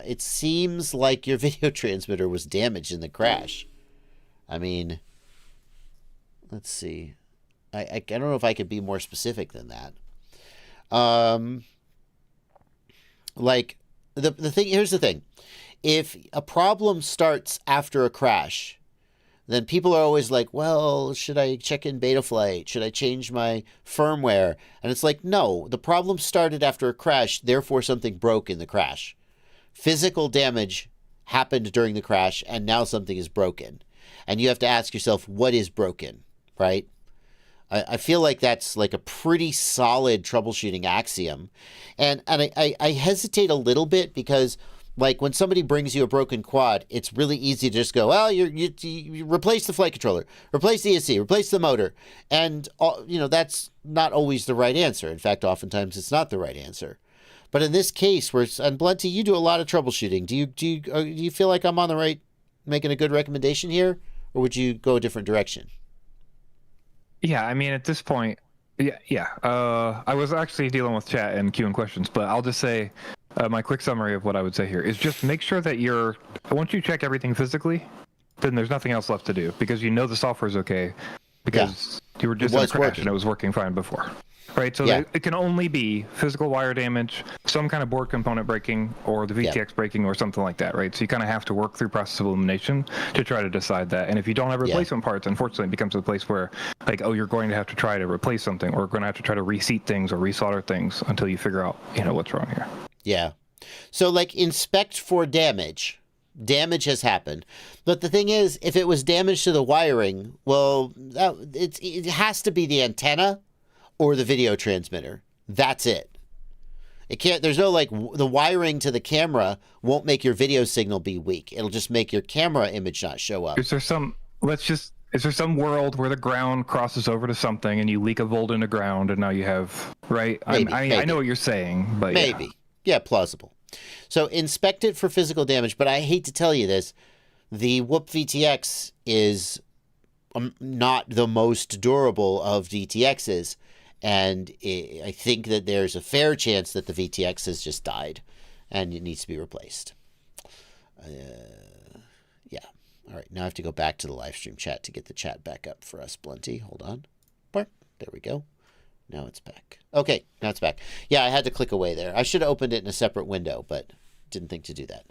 It seems like your video transmitter was damaged in the crash. I mean, let's see. I don't know if I could be more specific than that. Like the thing, here's the thing. If a problem starts after a crash, then people are always like, well, should I check in Betaflight? Should I change my firmware? And it's like, no, the problem started after a crash, therefore something broke in the crash. Physical damage happened during the crash, and now something is broken. And you have to ask yourself, what is broken, right? I feel like that's like a pretty solid troubleshooting axiom. And I hesitate a little bit because, like, when somebody brings you a broken quad, it's really easy to just go, well, you replace the flight controller, replace the ESC, replace the motor. And, you know, that's not always the right answer. In fact, oftentimes it's not the right answer. But in this case, and Blunty, you do a lot of troubleshooting. Do you feel like I'm on the right, making a good recommendation here? Or would you go a different direction? Yeah, I mean, at this point, yeah. I was actually dealing with chat and queuing questions, but I'll just say my quick summary of what I would say here is just make sure that once you check everything physically, then there's nothing else left to do because you know the software is okay because you were just in a crash and it was working fine before. Right, so it can only be physical wire damage, some kind of board component breaking, or the VTX breaking, or something like that, right? So you kind of have to work through process of elimination to try to decide that. And if you don't have replacement parts, unfortunately, it becomes a place where, like, oh, you're going to have to try to replace something, or going to have to try to reseat things or resolder things until you figure out, you know, what's wrong here. Yeah. So, like, inspect for damage. Damage has happened. But the thing is, if it was damage to the wiring, well, it has to be the antenna or the video transmitter. That's it. It can't, there's no like, the wiring to the camera won't make your video signal be weak. It'll just make your camera image not show up. Is there some world where the ground crosses over to something and you leak a volt into ground and now you have, right? Maybe. I know what you're saying, but maybe. Yeah, plausible. So inspect it for physical damage, but I hate to tell you this, the Whoop VTX is not the most durable of DTXs. And I think that there's a fair chance that the VTX has just died and it needs to be replaced. Yeah. All right. Now I have to go back to the live stream chat to get the chat back up for us, Blunty. Hold on. There we go. Now it's back. Okay. Now it's back. Yeah, I had to click away there. I should have opened it in a separate window, but didn't think to do that.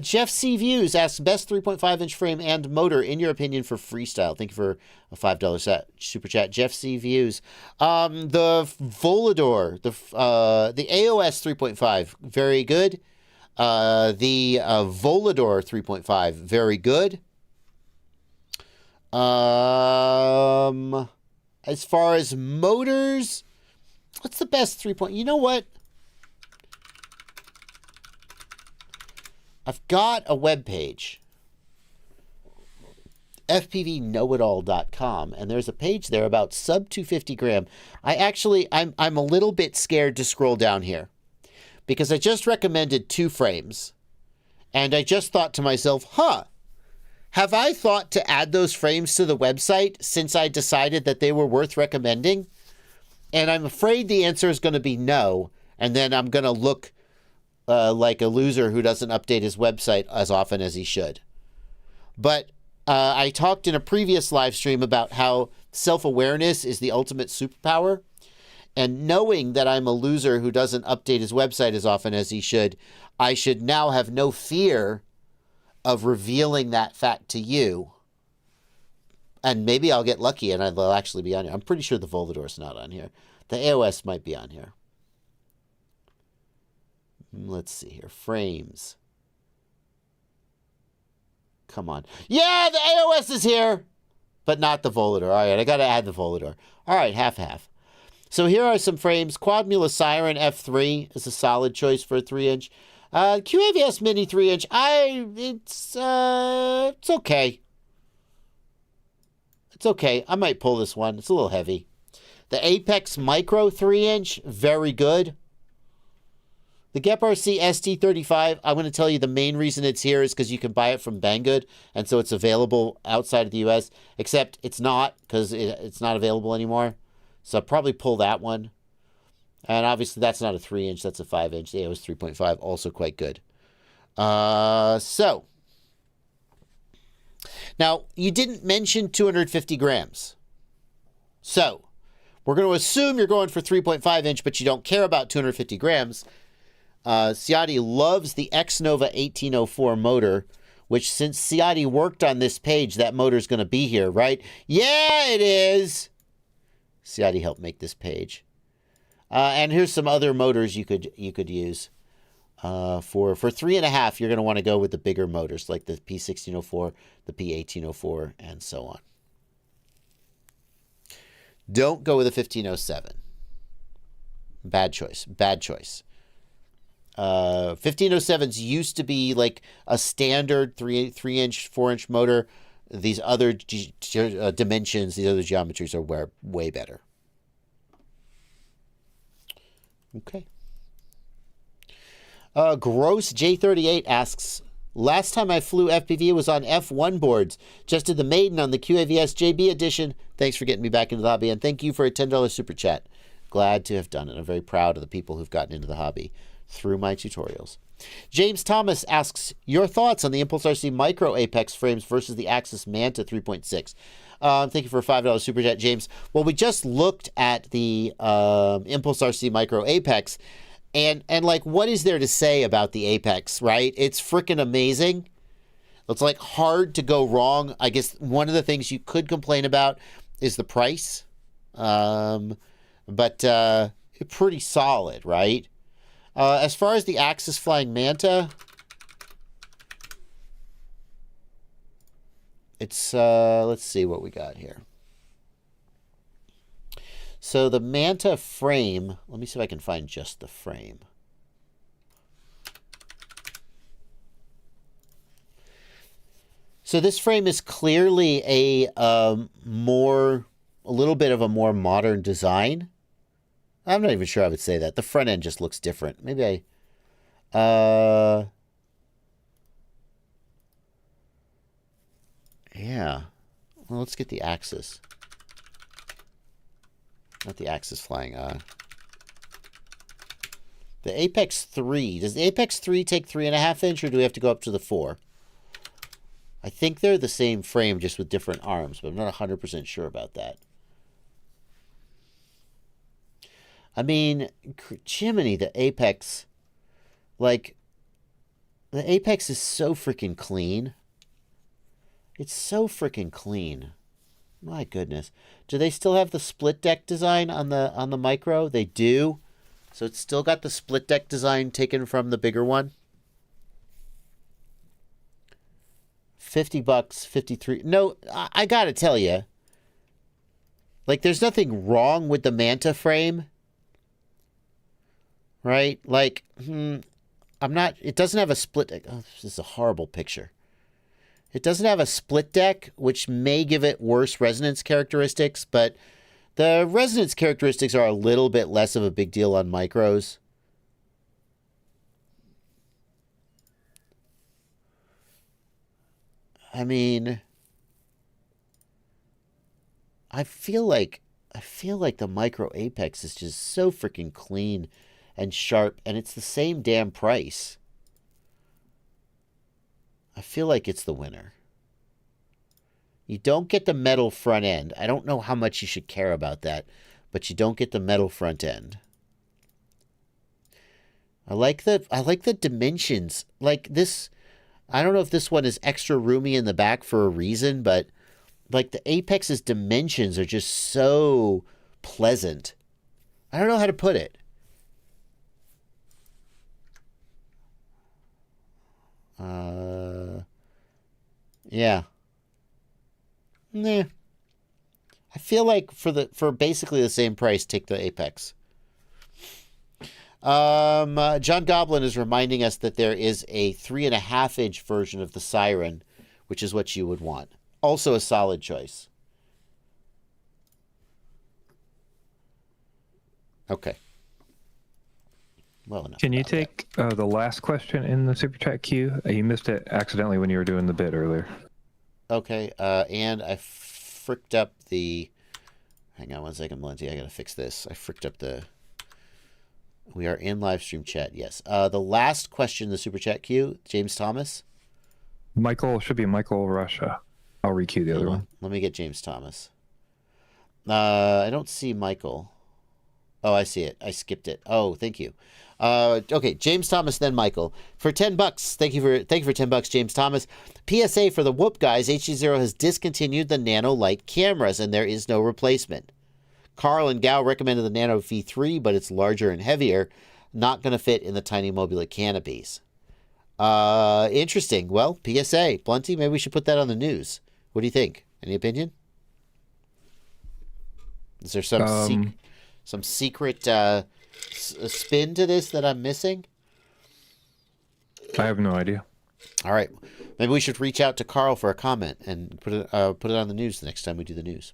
Jeff C. Views asks, best 3.5-inch frame and motor, in your opinion, for freestyle. Thank you for a $5 super chat. Jeff C. Views. The Volador, the AOS 3.5, very good. The Volador 3.5, very good. As far as motors, what's the best 3. You know what? I've got a web page, fpvknowitall.com, and there's a page there about sub 250 gram. I'm a little bit scared to scroll down here because I just recommended 2 frames, And I just thought to myself, have I thought to add those frames to the website since I decided that they were worth recommending? And I'm afraid the answer is going to be no. And then I'm going to look like a loser who doesn't update his website as often as he should. But I talked in a previous live stream about how self-awareness is the ultimate superpower. And knowing that I'm a loser who doesn't update his website as often as he should, I should now have no fear of revealing that fact to you. And maybe I'll get lucky and they'll actually be on here. I'm pretty sure the Volvador's not on here. The AOS might be on here. Let's see here. Frames. Come on. Yeah, the AOS is here! But not the Volador. All right, I got to add the Volador. All right, half-half. So here are some frames. Quadmula Siren F3 is a solid choice for a 3-inch. QAVS Mini 3-inch. It's okay. It's okay. I might pull this one. It's a little heavy. The Apex Micro 3-inch, very good. The GEP-RC ST35, I'm going to tell you the main reason it's here is because you can buy it from Banggood, and so it's available outside of the U.S., except it's not, because it's not available anymore. So I'll probably pull that one. And obviously that's not a 3-inch, that's a 5-inch. The AOS 3.5, also quite good. So, now, you didn't mention 250 grams. So, we're going to assume you're going for 3.5-inch, but you don't care about 250 grams. Ciotti loves the X-Nova 1804 motor, which since Ciotti worked on this page, that motor's going to be here, right? Yeah, it is! Ciotti helped make this page. And here's some other motors you could use. For 3.5, you're going to want to go with the bigger motors, like the P1604, the P1804, and so on. Don't go with a 1507. Bad choice. Bad choice. 1507s used to be like a standard 3-inch, 4-inch motor. These other dimensions, these other geometries are way better. Okay. Gross J38 asks, last time I flew FPV was on F1 boards. Just did the maiden on the QAVS JB edition. Thanks for getting me back into the hobby, and thank you for a $10 super chat. Glad to have done it. I'm very proud of the people who've gotten into the hobby through my tutorials. James Thomas asks, your thoughts on the Impulse RC Micro Apex frames versus the Axis Manta 3.6? Thank you for a $5 super chat, James. Well, we just looked at the Impulse RC Micro Apex, and like, what is there to say about the Apex, right? It's freaking amazing. It's like hard to go wrong. I guess one of the things you could complain about is the price, but pretty solid, right? As far as the Axis Flying Manta, it's, let's see what we got here. So the Manta frame, let me see if I can find just the frame. So this frame is clearly a little bit of a more modern design. I'm not even sure I would say that. The front end just looks different. Maybe yeah. Well, let's get the Axis. Not the Axis flying. The Apex 3. Does the Apex 3 take 3.5-inch, or do we have to go up to the 4? I think they're the same frame, just with different arms, but I'm not 100% sure about that. I mean, Jiminy, the Apex, like, the Apex is so freaking clean. It's so freaking clean. My goodness. Do they still have the split deck design on the Micro? They do. So it's still got the split deck design taken from the bigger one. $50, 53. No, I gotta tell you, like, there's nothing wrong with the Manta frame. Right? Like, it doesn't have a split deck. Oh, this is a horrible picture. It doesn't have a split deck, which may give it worse resonance characteristics, but the resonance characteristics are a little bit less of a big deal on micros. I mean, I feel like the Micro Apex is just so freaking clean and sharp, and it's the same damn price. I feel like it's the winner. You don't get the metal front end. I don't know how much you should care about that, but you don't get the metal front end. I like the dimensions. Like this, I don't know if this one is extra roomy in the back for a reason, but like the Apex's dimensions are just so pleasant. I don't know how to put it. Yeah. Nah. I feel like for basically the same price, take the Apex. John Goblin is reminding us that there is a 3.5-inch version of the Siren, which is what you would want. Also a solid choice. Okay. Well enough. Can you take the last question in the super chat queue? You missed it accidentally when you were doing the bit earlier. Okay. And I fricked up the... Hang on one second, Lindsay. I gotta fix this. I fricked up the... We are in live stream chat, yes. The last question in the super chat queue, James Thomas. Michael, should be Michael Russia. I'll requeue the other one. Let me get James Thomas. I don't see Michael. Oh, I see it. I skipped it. Oh, thank you. Okay, James Thomas, then Michael. For $10. Thank you for $10, James Thomas. PSA for the Whoop guys, HD0 has discontinued the Nano Light cameras, and there is no replacement. Carl and Gao recommended the Nano V3, but it's larger and heavier. Not going to fit in the tiny Mobula canopies. Interesting. Well, PSA. Blunty, maybe we should put that on the news. What do you think? Any opinion? Is there some secret spin to this that I'm missing? I have no idea. All right. Maybe we should reach out to Carl for a comment and put it on the news the next time we do the news.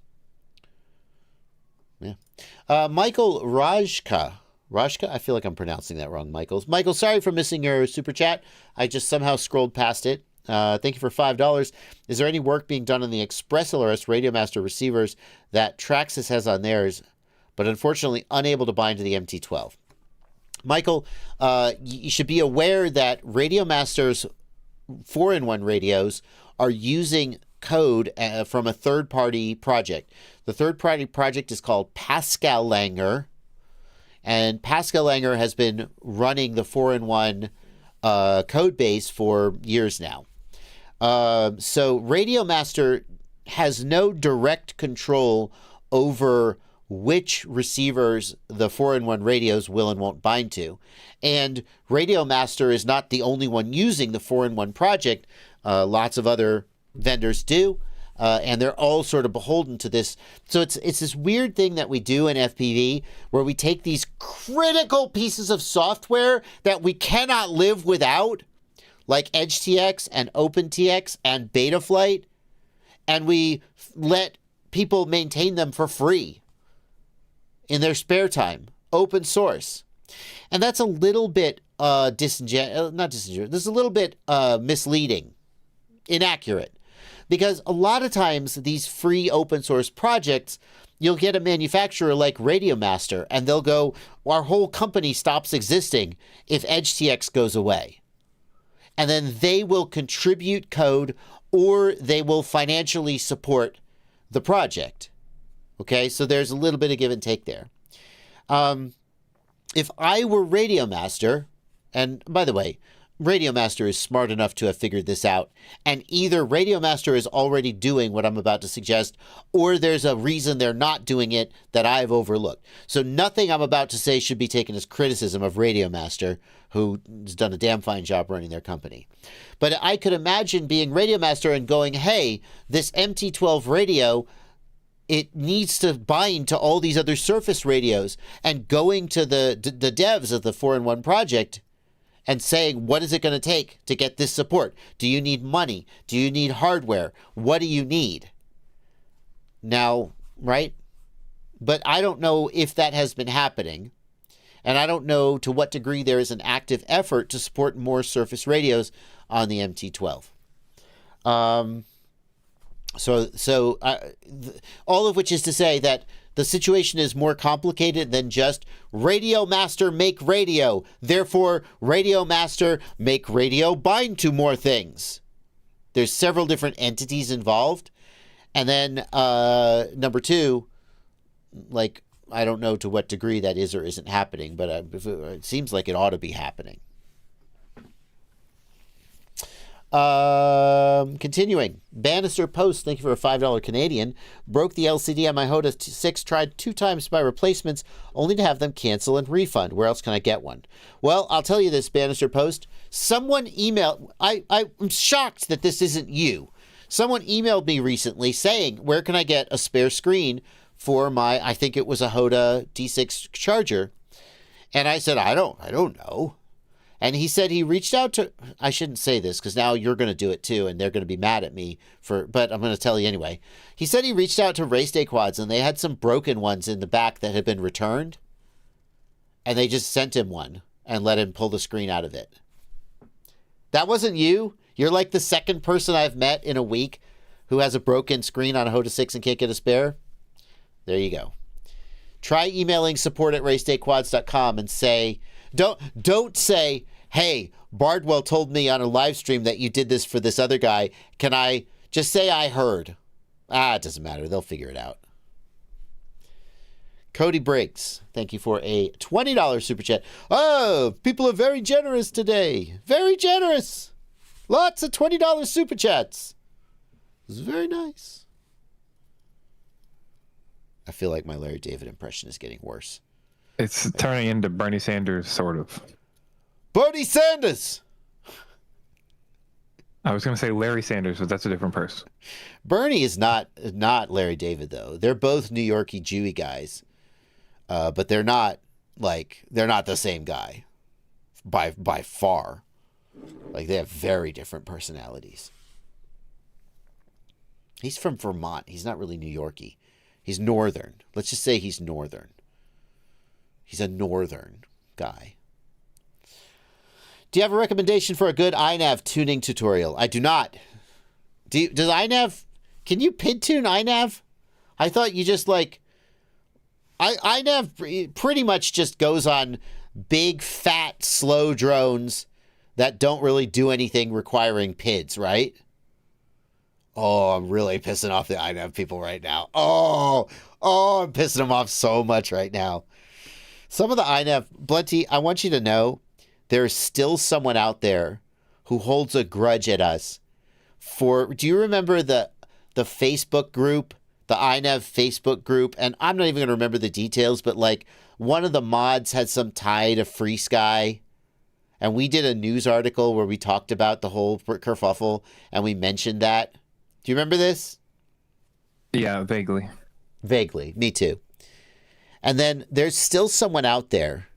Yeah. Michael Rajka. Rajka? I feel like I'm pronouncing that wrong, Michael. Michael, sorry for missing your super chat. I just somehow scrolled past it. Thank you for $5. Is there any work being done on the Express LRS Radiomaster receivers that Traxxas has on theirs, but unfortunately unable to bind to the MT12? Michael, you should be aware that Radiomaster's 4-in-1 radios are using code from a third-party project. The third-party project is called Pascal Langer, and Pascal Langer has been running the 4-in-1 code base for years now. So Radiomaster has no direct control over which receivers the 4-in-1 radios will and won't bind to. And Radiomaster is not the only one using the 4-in-1 project. Lots of other vendors do. And they're all sort of beholden to this. So it's this weird thing that we do in FPV where we take these critical pieces of software that we cannot live without, like EdgeTX and OpenTX and Betaflight, and we let people maintain them for free in their spare time, open source. And that's a little bit not disingenuous. This is a little bit misleading, inaccurate. Because a lot of times these free open source projects, you'll get a manufacturer like Radiomaster, and they'll go, our whole company stops existing if EdgeTX goes away. And then they will contribute code or they will financially support the project. Okay, so there's a little bit of give and take there. If I were Radiomaster, and by the way, Radiomaster is smart enough to have figured this out, and either Radiomaster is already doing what I'm about to suggest, or there's a reason they're not doing it that I've overlooked. So nothing I'm about to say should be taken as criticism of Radiomaster, who's done a damn fine job running their company. But I could imagine being Radiomaster and going, hey, this MT12 radio, it needs to bind to all these other Surface radios, and going to the devs of the 4-in-1 project and saying, what is it going to take to get this support? Do you need money? Do you need hardware? What do you need? Now, right? But I don't know if that has been happening. And I don't know to what degree there is an active effort to support more Surface radios on the MT12. All of which is to say that the situation is more complicated than just Radio Master make radio. Therefore, Radio Master make radio bind to more things. There's several different entities involved. And then number two, like, I don't know to what degree that is or isn't happening, but it seems like it ought to be happening. Continuing. Bannister Post, thank you for a $5 Canadian. Broke the LCD on my Hoda 6, tried 2 times to buy replacements, only to have them cancel and refund. Where else can I get one? Well, I'll tell you this, Bannister Post. Someone emailed... I'm shocked that this isn't you. Someone emailed me recently saying, where can I get a spare screen for my... I think it was a Hoda D6 charger. And I said, I don't know. And he said he reached out to... I shouldn't say this because now you're going to do it too and they're going to be mad at me for... But I'm going to tell you anyway. He said he reached out to Race Day Quads and they had some broken ones in the back that had been returned. And they just sent him one and let him pull the screen out of it. That wasn't you? You're like the second person I've met in a week who has a broken screen on a Hoda 6 and can't get a spare? There you go. Try emailing support@racedayquads.com and say... Don't say, hey, Bardwell told me on a live stream that you did this for this other guy. Can I just say I heard? It doesn't matter. They'll figure it out. Cody Briggs, thank you for a $20 super chat. Oh, people are very generous today. Very generous. Lots of $20 super chats. This is very nice. I feel like my Larry David impression is getting worse. It's turning into Bernie Sanders, sort of. Bernie Sanders! I was going to say Larry Sanders, but that's a different person. Bernie is not Larry David, though. They're both New Yorkie Jewy guys. But they're not the same guy. By far. Like, they have very different personalities. He's from Vermont. He's not really New Yorkie. He's northern. Let's just say he's northern. He's a northern guy. Do you have a recommendation for a good iNav tuning tutorial? I do not. Does iNav... Can you pin tune iNav? I thought you just like... iNav pretty much just goes on big, fat, slow drones that don't really do anything requiring PIDs, right? Oh, I'm really pissing off the iNav people right now. Oh, I'm pissing them off so much right now. Some of the iNav, Blenty, I want you to know there's still someone out there who holds a grudge at us for, do you remember the Facebook group, the iNav Facebook group? And I'm not even going to remember the details, but like one of the mods had some tie to Free Sky. And we did a news article where we talked about the whole kerfuffle and we mentioned that. Do you remember this? Yeah, vaguely. Vaguely. Me too. And then there's still someone out there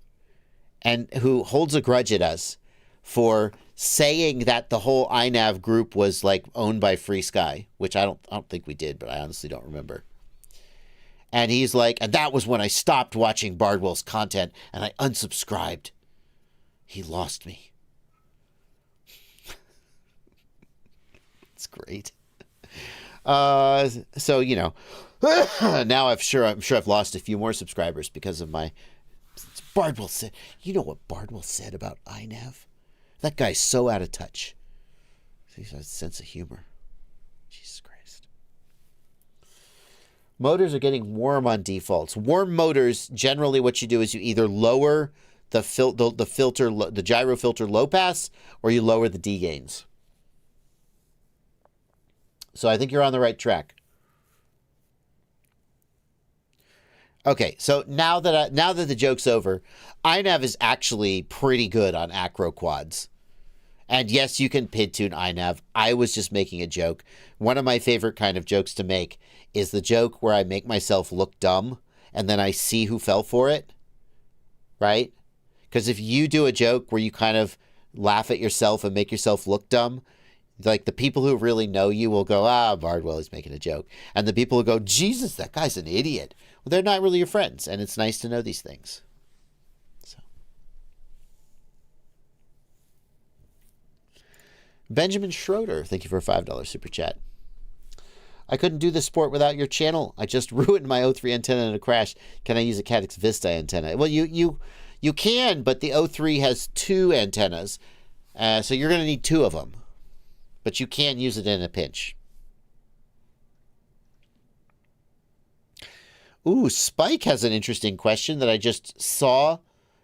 and who holds a grudge at us for saying that the whole iNav group was like owned by Free Sky, which I don't think we did, but I honestly don't remember. And he's like, and that was when I stopped watching Bardwell's content and I unsubscribed. He lost me. It's great. So, you know, now I'm sure I've lost a few more subscribers because of my... Bardwell said... You know what Bardwell said about iNav? That guy's so out of touch. He's got a sense of humor. Jesus Christ. Motors are getting warm on defaults. Warm motors, generally what you do is you either lower the gyro filter low pass or you lower the D gains. So I think you're on the right track. Okay, so now that the joke's over, iNav is actually pretty good on acro quads. And yes, you can PID tune iNav. I was just making a joke. One of my favorite kind of jokes to make is the joke where I make myself look dumb and then I see who fell for it. Right? Because if you do a joke where you kind of laugh at yourself and make yourself look dumb, like the people who really know you will go, Bardwell is making a joke. And the people who go, Jesus, that guy's an idiot. Well, they're not really your friends. And it's nice to know these things. So. Benjamin Schroeder, thank you for a $5 super chat. I couldn't do this sport without your channel. I just ruined my O3 antenna in a crash. Can I use a Caddx Vista antenna? Well, you can, but the O3 has 2 antennas, so you're going to need 2 of them. But you can use it in a pinch. Ooh, Spike has an interesting question that I just saw.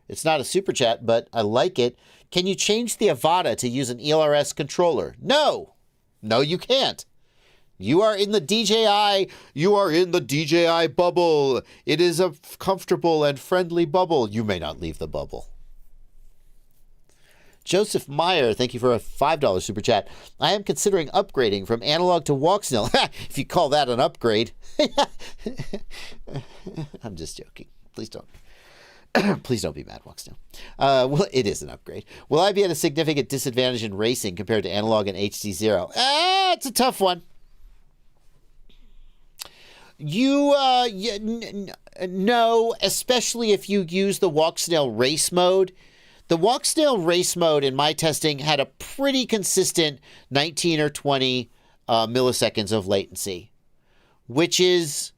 It's not a super chat, but I like it. Can you change the Avata to use an ELRS controller? No. No, you can't. You are in the DJI. You are in the DJI bubble. It is a comfortable and friendly bubble. You may not leave the bubble. Joseph Meyer, thank you for a $5 super chat. I am considering upgrading from analog to walk-snail. If you call that an upgrade. I'm just joking. Please don't. Please don't be mad, walk-snail. Well, it is an upgrade. Will I be at a significant disadvantage in racing compared to analog and HD0? It's a tough one. No, especially if you use the walk-snail race mode. The walk-snail race mode in my testing had a pretty consistent 19 or 20 milliseconds of latency, which is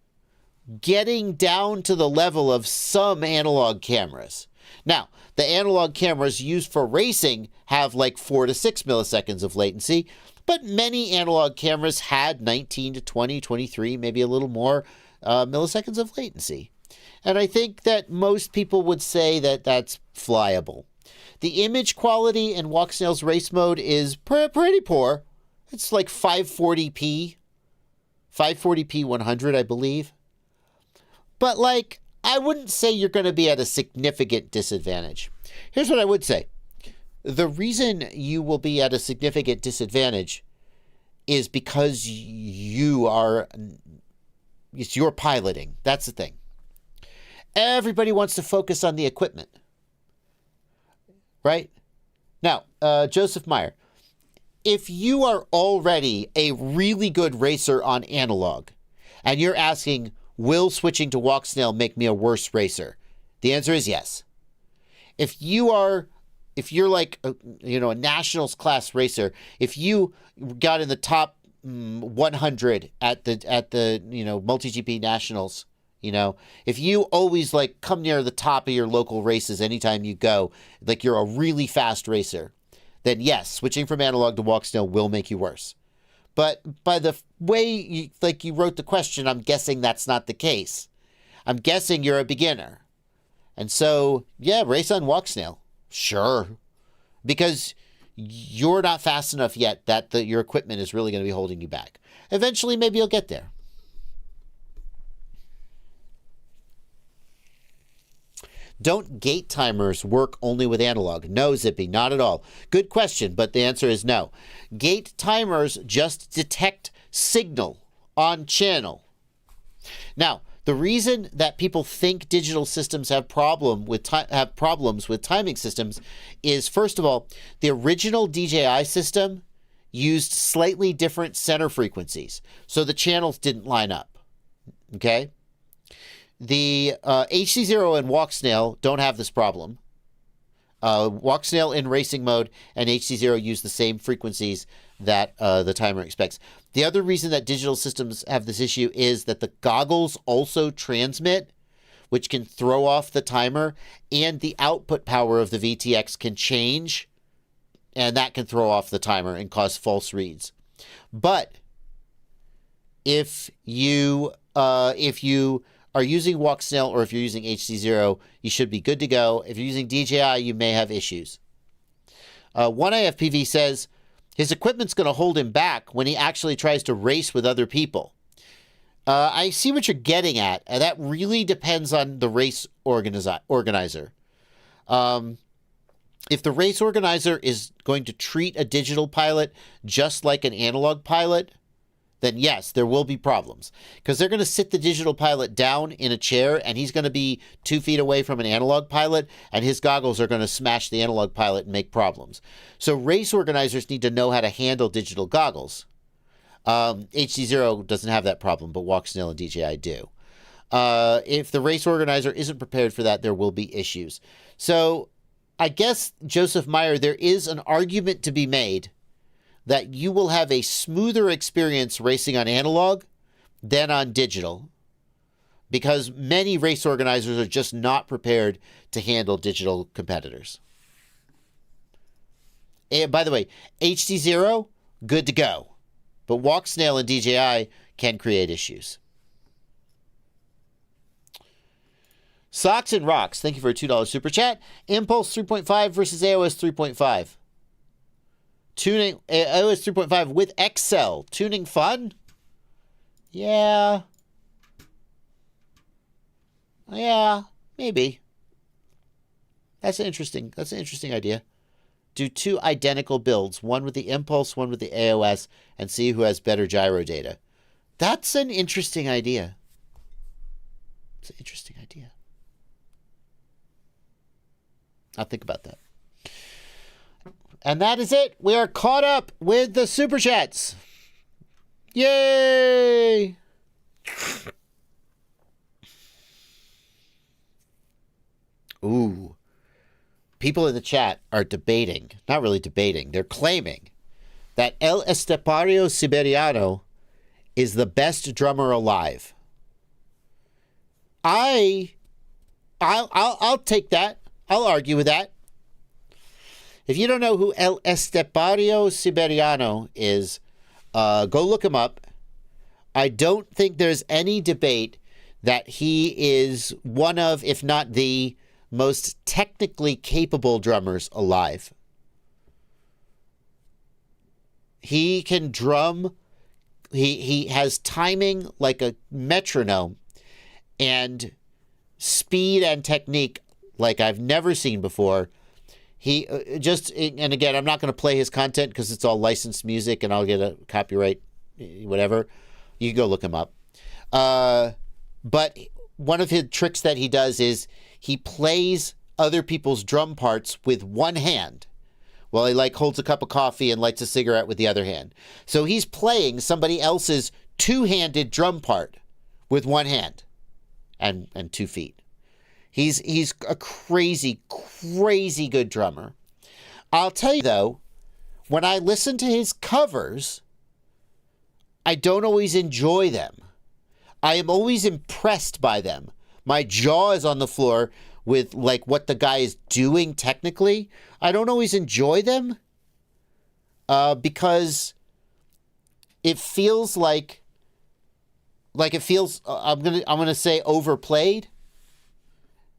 getting down to the level of some analog cameras. Now, the analog cameras used for racing have like 4 to 6 milliseconds of latency, but many analog cameras had 19 to 20, 23, maybe a little more milliseconds of latency. And I think that most people would say that that's flyable. The image quality in walk-snail's race mode is pretty poor. It's like 540p 100, I believe. But like, I wouldn't say you're going to be at a significant disadvantage. Here's what I would say. The reason you will be at a significant disadvantage is because it's your piloting. That's the thing. Everybody wants to focus on the equipment. Right? Now, Joseph Meyer, if you are already a really good racer on analog and you're asking, will switching to walk-snail make me a worse racer? The answer is yes. If you're like a nationals class racer, if you got in the top 100 at the multi-GP nationals, if you always like come near the top of your local races anytime you go, like you're a really fast racer, then yes, switching from analog to walk-snail will make you worse. But by the way you wrote the question, I'm guessing that's not the case. I'm guessing you're a beginner. And so, yeah, race on walk-snail. Sure. Because you're not fast enough yet that your equipment is really going to be holding you back. Eventually, maybe you'll get there. Don't gate timers work only with analog? No, Zippy, not at all. Good question, but the answer is no. Gate timers just detect signal on channel. Now, the reason that people think digital systems have problems with timing systems is, first of all, the original DJI system used slightly different center frequencies, so the channels didn't line up. Okay? The HD0 and walk-snail don't have this problem. Walk-snail in racing mode and HD0 use the same frequencies that the timer expects. The other reason that digital systems have this issue is that the goggles also transmit, which can throw off the timer, and the output power of the VTX can change, and that can throw off the timer and cause false reads. But if you are using walk-snail or if you're using HD0, you should be good to go. If you're using DJI, you may have issues. One IFPV says his equipment's going to hold him back when he actually tries to race with other people. I see what you're getting at. That really depends on the race organizer. If the race organizer is going to treat a digital pilot just like an analog pilot, then yes, there will be problems. Because they're going to sit the digital pilot down in a chair, and he's going to be 2 feet away from an analog pilot, and his goggles are going to smash the analog pilot and make problems. So race organizers need to know how to handle digital goggles. HD0 doesn't have that problem, but walk-snail and DJI do. If the race organizer isn't prepared for that, there will be issues. So I guess, Joseph Meyer, there is an argument to be made that you will have a smoother experience racing on analog than on digital, because many race organizers are just not prepared to handle digital competitors. And by the way, HD0, good to go. But Walk Snail and DJI can create issues. Socks and Rocks, thank you for a $2 super chat. Impulse 3.5 versus AOS 3.5. Tuning AOS 3.5 with Excel. Tuning fun? Yeah. Yeah, maybe. That's an interesting idea. Do 2 identical builds, one with the Impulse, one with the AOS, and see who has better gyro data. That's an interesting idea. It's an interesting idea. I'll think about that. And that is it. We are caught up with the Super Chats. Yay! Ooh. People in the chat are debating, not really debating, they're claiming that El Estepario Siberiano is the best drummer alive. I'll take that. I'll argue with that. If you don't know who El Estepario Siberiano is, go look him up. I don't think there's any debate that he is one of, if not the most technically capable drummers alive. He can drum. He has timing like a metronome and speed and technique like I've never seen before. He and again, I'm not going to play his content because it's all licensed music and I'll get a copyright, whatever. You can go look him up. But one of his tricks that he does is he plays other people's drum parts with one hand while he holds a cup of coffee and lights a cigarette with the other hand. So he's playing somebody else's two-handed drum part with one hand and 2 feet. He's a crazy, crazy good drummer. I'll tell you though, when I listen to his covers, I don't always enjoy them. I am always impressed by them. My jaw is on the floor with what the guy is doing technically. I don't always enjoy them because it feels like it feels I'm gonna say overplayed.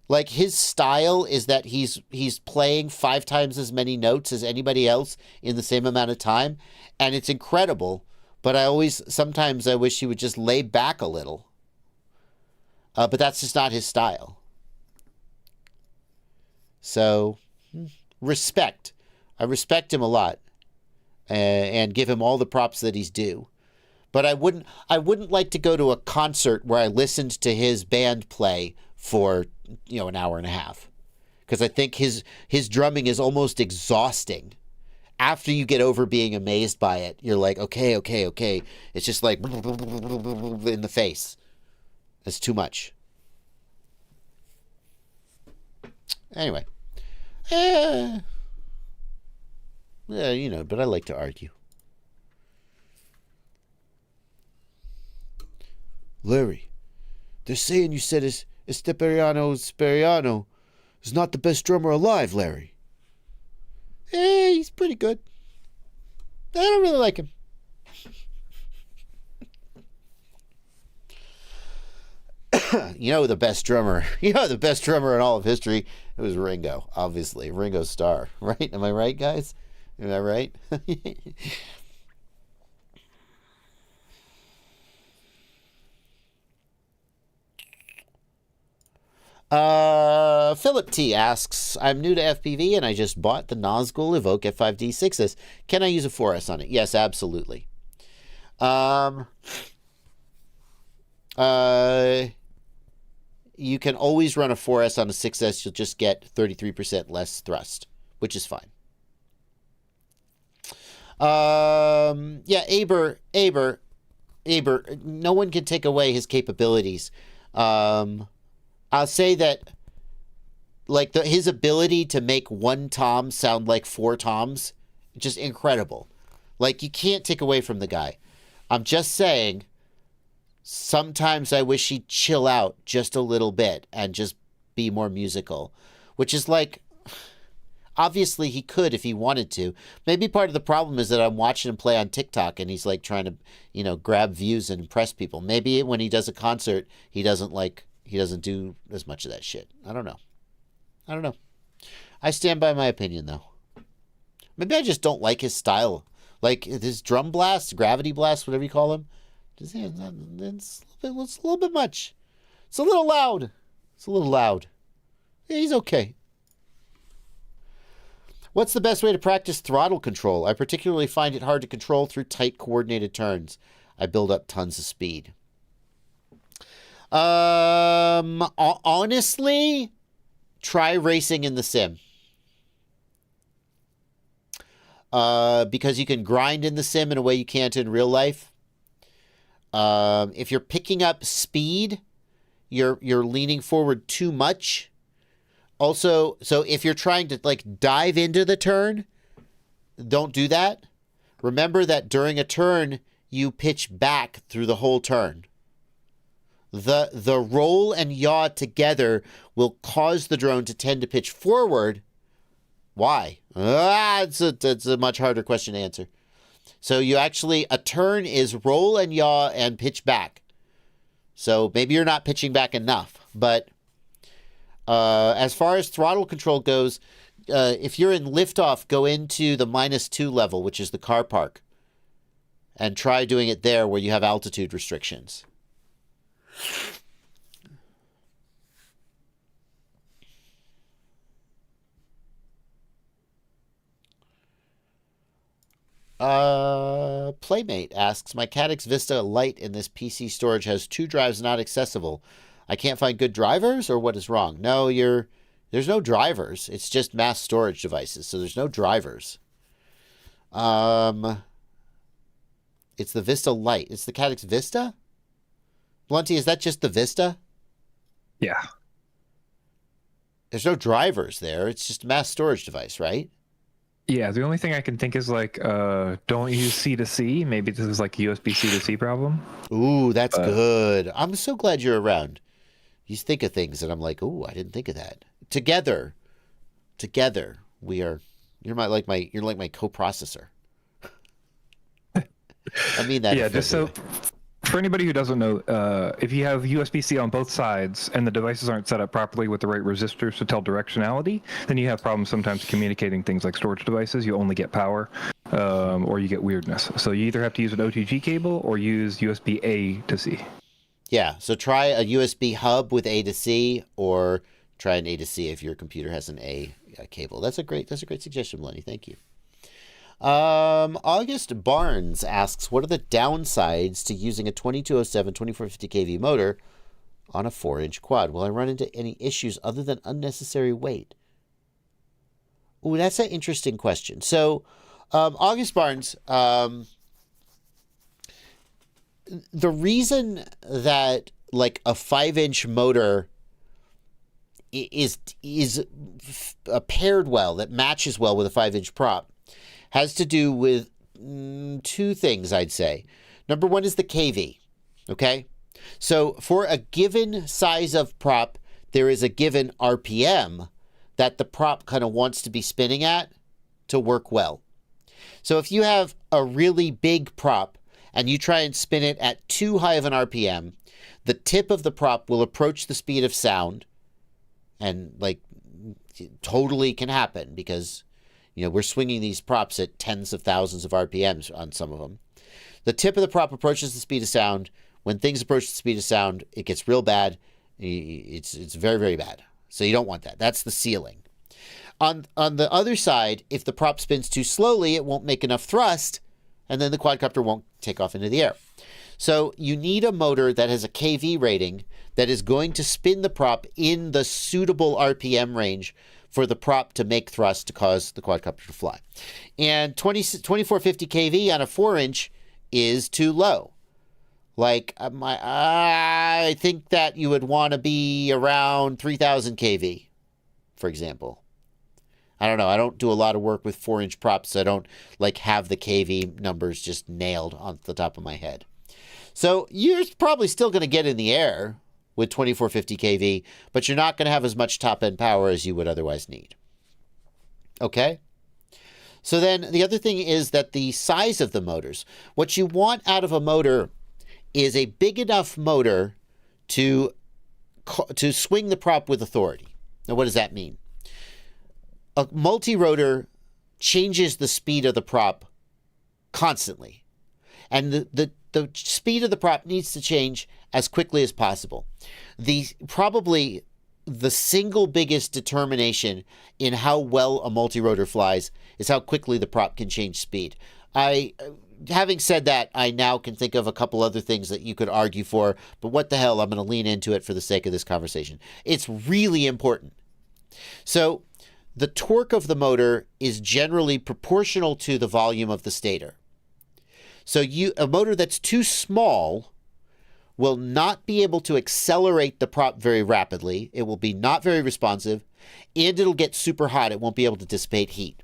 Like his style is that he's playing 5 times as many notes as anybody else in the same amount of time, and it's incredible. But sometimes I wish he would just lay back a little. But that's just not his style. So, respect. I respect him a lot, and give him all the props that he's due. But I wouldn't like to go to a concert where I listened to his band play for an hour and a half, because I think his drumming is almost exhausting. After you get over being amazed by it, you're like, okay. It's just like in the face. It's too much. Anyway. Yeah, but I like to argue. Larry, they're saying you said Estepariano Speriano is not the best drummer alive, Larry. He's pretty good. I don't really like him. The best drummer in all of history, it was Ringo, obviously. Ringo Starr, right? Am I right, guys? Am I right? Philip T asks, I'm new to FPV and I just bought the Nazgul Evoke F5D6S. Can I use a 4S on it? Yes, absolutely. You can always run a 4S on a 6S. You'll just get 33% less thrust, which is fine. Yeah, Aber, no one can take away his capabilities. I'll say that, his ability to make one tom sound like 4 toms, just incredible. Like, you can't take away from the guy. I'm just saying, sometimes I wish he'd chill out just a little bit and just be more musical, which is like, obviously he could if he wanted to. Maybe part of the problem is that I'm watching him play on TikTok and he's like trying to, you know, grab views and impress people. Maybe when he does a concert, he doesn't do as much of that shit. I don't know. I stand by my opinion though. Maybe I just don't like his style. Like his drum blast, gravity blast, whatever you call him. It's a little bit much. It's a little loud. Yeah, he's okay. What's the best way to practice throttle control? I particularly find it hard to control through tight coordinated turns. I build up tons of speed. Honestly, try racing in the sim. Because you can grind in the sim in a way you can't in real life. If you're picking up speed, you're leaning forward too much. Also, so if you're trying to like dive into the turn, don't do that. Remember that during a turn, you pitch back through the whole turn. The roll and yaw together will cause the drone to tend to pitch forward. Why? It's a much harder question to answer. So a turn is roll and yaw and pitch back. So maybe you're not pitching back enough, but as far as throttle control goes, if you're in liftoff, go into the -2 level, which is the car park, and try doing it there where you have altitude restrictions. Playmate asks, my Cadix Vista Lite in this PC storage has 2 drives not accessible. I can't find good drivers, or what is wrong? No, there's no drivers. It's just mass storage devices, so there's no drivers. It's the Vista Lite. It's the Cadix Vista? Blunty, is that just the Vista? Yeah. There's no drivers there. It's just a mass storage device, right? Yeah, the only thing I can think is like, don't use C to C. Maybe this is like a USB C to C problem. Ooh, that's good. I'm so glad you're around. You think of things and I'm like, ooh, I didn't think of that. Together, you're like my co-processor. I mean that. Yeah, just so for anybody who doesn't know, if you have USB-C on both sides and the devices aren't set up properly with the right resistors to tell directionality, then you have problems sometimes communicating things like storage devices. You only get power, or you get weirdness. So you either have to use an OTG cable or use USB A to C. Yeah, so try a USB hub with A to C, or try an A to C if your computer has an A cable. That's a great suggestion, Lenny. Thank you. August Barnes asks, what are the downsides to using a 2207 2450 kV motor on a 4-inch quad? Will I run into any issues other than unnecessary weight? Ooh, that's an interesting question. So, August Barnes, the reason that like a 5-inch motor is paired well, that matches well with a 5-inch prop, has to do with 2 things, I'd say. Number one is the KV, okay? So for a given size of prop, there is a given RPM that the prop kind of wants to be spinning at to work well. So if you have a really big prop and you try and spin it at too high of an RPM, the tip of the prop will approach the speed of sound, and like it totally can happen because we're swinging these props at tens of thousands of RPMs on some of them. The tip of the prop approaches the speed of sound. When things approach the speed of sound, it gets real bad. It's very, very bad. So you don't want that. That's the ceiling. On the other side, if the prop spins too slowly, it won't make enough thrust, and then the quadcopter won't take off into the air. So you need a motor that has a KV rating that is going to spin the prop in the suitable RPM range for the prop to make thrust to cause the quadcopter to fly. And 2450 kV on a 4-inch is too low. Like, I think that you would want to be around 3000 kV, for example. I don't know. I don't do a lot of work with 4-inch props, so I don't like have the kV numbers just nailed on the top of my head. So you're probably still going to get in the air with 2450 kV, but you're not going to have as much top-end power as you would otherwise need. Okay? So then the other thing is that the size of the motors. What you want out of a motor is a big enough motor to swing the prop with authority. Now, what does that mean? A multi-rotor changes the speed of the prop constantly. And the speed of the prop needs to change as quickly as possible. Probably the single biggest determination in how well a multi-rotor flies is how quickly the prop can change speed. Having said that, I now can think of a couple other things that you could argue for, but what the hell, I'm going to lean into it for the sake of this conversation. It's really important. So the torque of the motor is generally proportional to the volume of the stator. So a motor that's too small will not be able to accelerate the prop very rapidly. It will be not very responsive, and it'll get super hot. It won't be able to dissipate heat.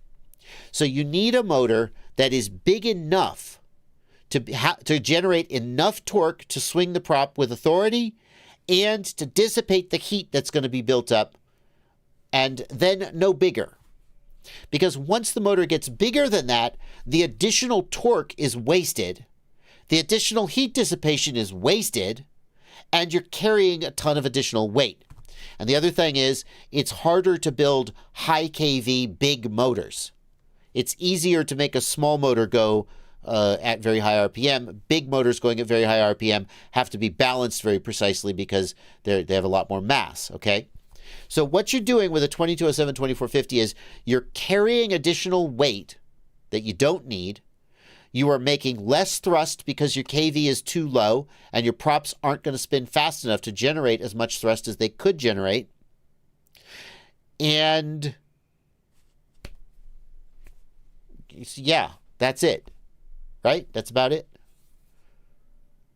So you need a motor that is big enough to generate enough torque to swing the prop with authority and to dissipate the heat that's going to be built up, and then no bigger. Because once the motor gets bigger than that, the additional torque is wasted, the additional heat dissipation is wasted, and you're carrying a ton of additional weight. And the other thing is, it's harder to build high kV big motors. It's easier to make a small motor go at very high RPM. Big motors going at very high RPM have to be balanced very precisely because they have a lot more mass, okay? So what you're doing with a 2207 2450 is you're carrying additional weight that you don't need. You are making less thrust because your kV is too low and your props aren't going to spin fast enough to generate as much thrust as they could generate. And yeah, that's it. Right? That's about it.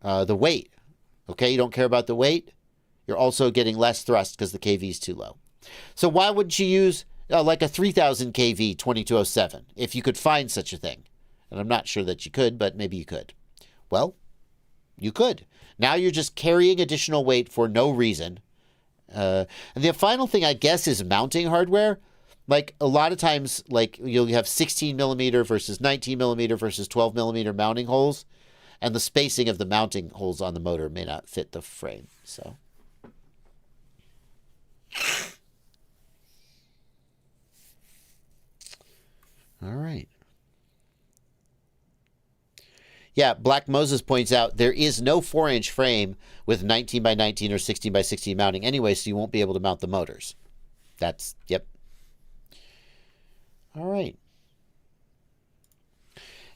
The weight. Okay, you don't care about the weight. You're also getting less thrust because the kV is too low. So why wouldn't you use like a 3000 kV 2207 if you could find such a thing? And I'm not sure that you could, but maybe you could. Well, you could. Now you're just carrying additional weight for no reason. And the final thing, I guess, is mounting hardware. Like a lot of times, like you'll have 16 millimeter versus 19 millimeter versus 12 millimeter mounting holes, and the spacing of the mounting holes on the motor may not fit the frame. So, all right. Yeah, Black Moses points out there is no 4-inch frame with 19 by 19 or 16 by 16 mounting anyway, so you won't be able to mount the motors. That's, yep. All right.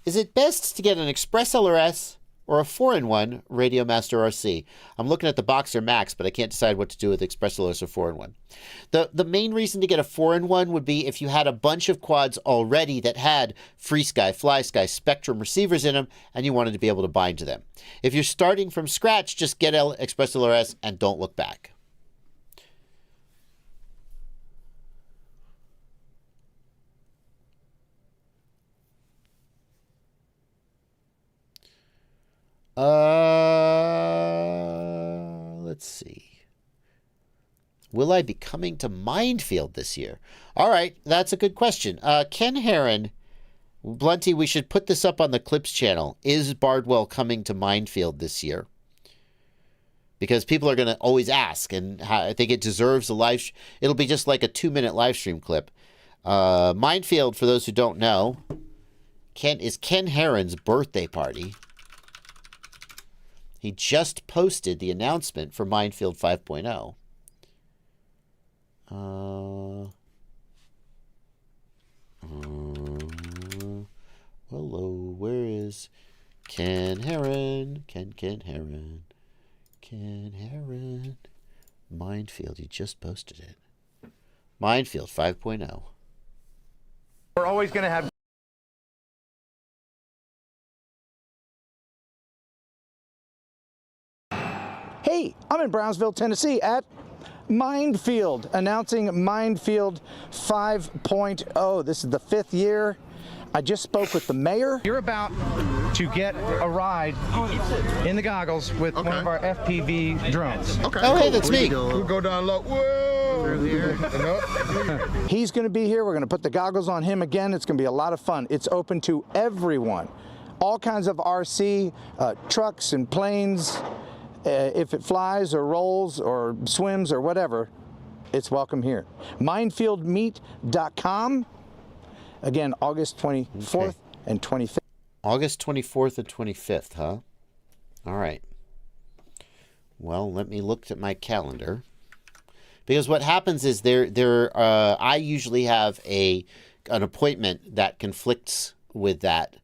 Is it best to get an Express LRS or a 4-in-1 Radiomaster RC? I'm looking at the Boxer Max, but I can't decide what to do with Express LRS or 4-in-1. The main reason to get a 4-in-1 would be if you had a bunch of quads already that had FrSky, FlySky, Spectrum receivers in them, and you wanted to be able to bind to them. If you're starting from scratch, just get Express LRS and don't look back. Let's see. Will I be coming to Mindfield this year? All right, that's a good question. Ken Heron, Blunty, we should put this up on the Clips channel. Is Bardwell coming to Mindfield this year? Because people are going to always ask, and I think it deserves a live. It'll be just like a 2-minute live stream clip. Mindfield, for those who don't know, is Ken Heron's birthday party. He just posted the announcement for Mindfield 5.0. Hello, where is Ken Heron? Ken Heron. Ken Heron. Mindfield, he just posted it. Mindfield 5.0. We're always going to have... Hey, I'm in Brownsville, Tennessee at Mindfield, announcing Mindfield 5.0. This is the 5th year. I just spoke with the mayor. You're about to get a ride in the goggles with one of our FPV drones. Okay. Oh, hey, that's me. We'll go down low. Whoa! He's going to be here. We're going to put the goggles on him again. It's going to be a lot of fun. It's open to everyone. All kinds of RC, trucks and planes. If it flies or rolls or swims or whatever, it's welcome here. Mindfieldmeet.com. Again, August 24th and 25th. August 24th and 25th, huh? All right. Well, let me look at my calendar. Because what happens is I usually have an appointment that conflicts with that.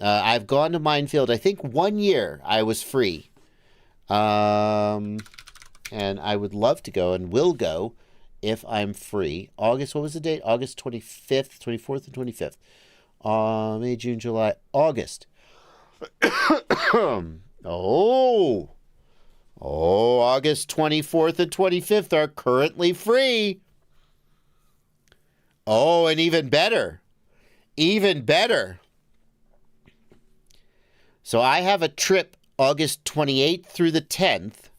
I've gone to Minefield, I think 1 year I was free. And I would love to go and will go if I'm free. August, what was the date? August 25th, 24th, and 25th. May, June, July, August. August 24th and 25th are currently free. Oh, and even better. Even better. So I have a trip August 28th through the 10th.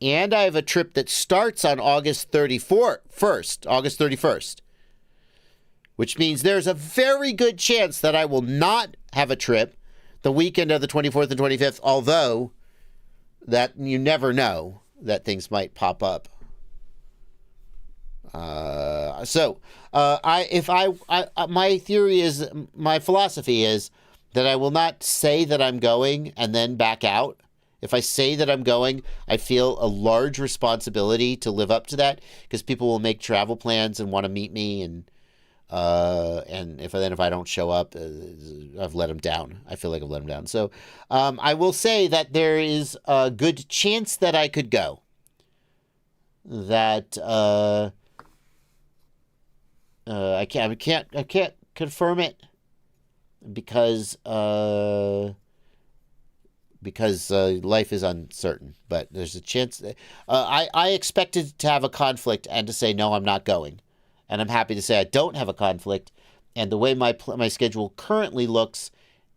And I have a trip that starts on August 31st. Which means there's a very good chance that I will not have a trip the weekend of the 24th and 25th, although that you never know that things might pop up. My philosophy is that I will not say that I'm going and then back out. If I say that I'm going, I feel a large responsibility to live up to that because people will make travel plans and want to meet me, and if I don't show up, I've let them down. I feel like I've let them down. So I will say that there is a good chance that I could go. That I can't confirm it because life is uncertain, but there's a chance. I expected to have a conflict and to say, no, I'm not going. And I'm happy to say I don't have a conflict. And the way my schedule currently looks,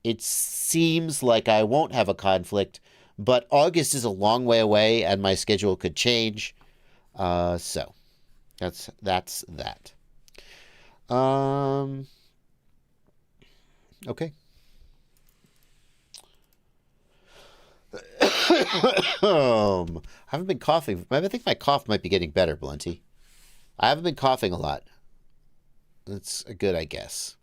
it seems like I won't have a conflict. But August is a long way away, and my schedule could change. So that's that. Okay. I haven't been coughing. I think my cough might be getting better, Blunty. I haven't been coughing a lot. That's good, I guess.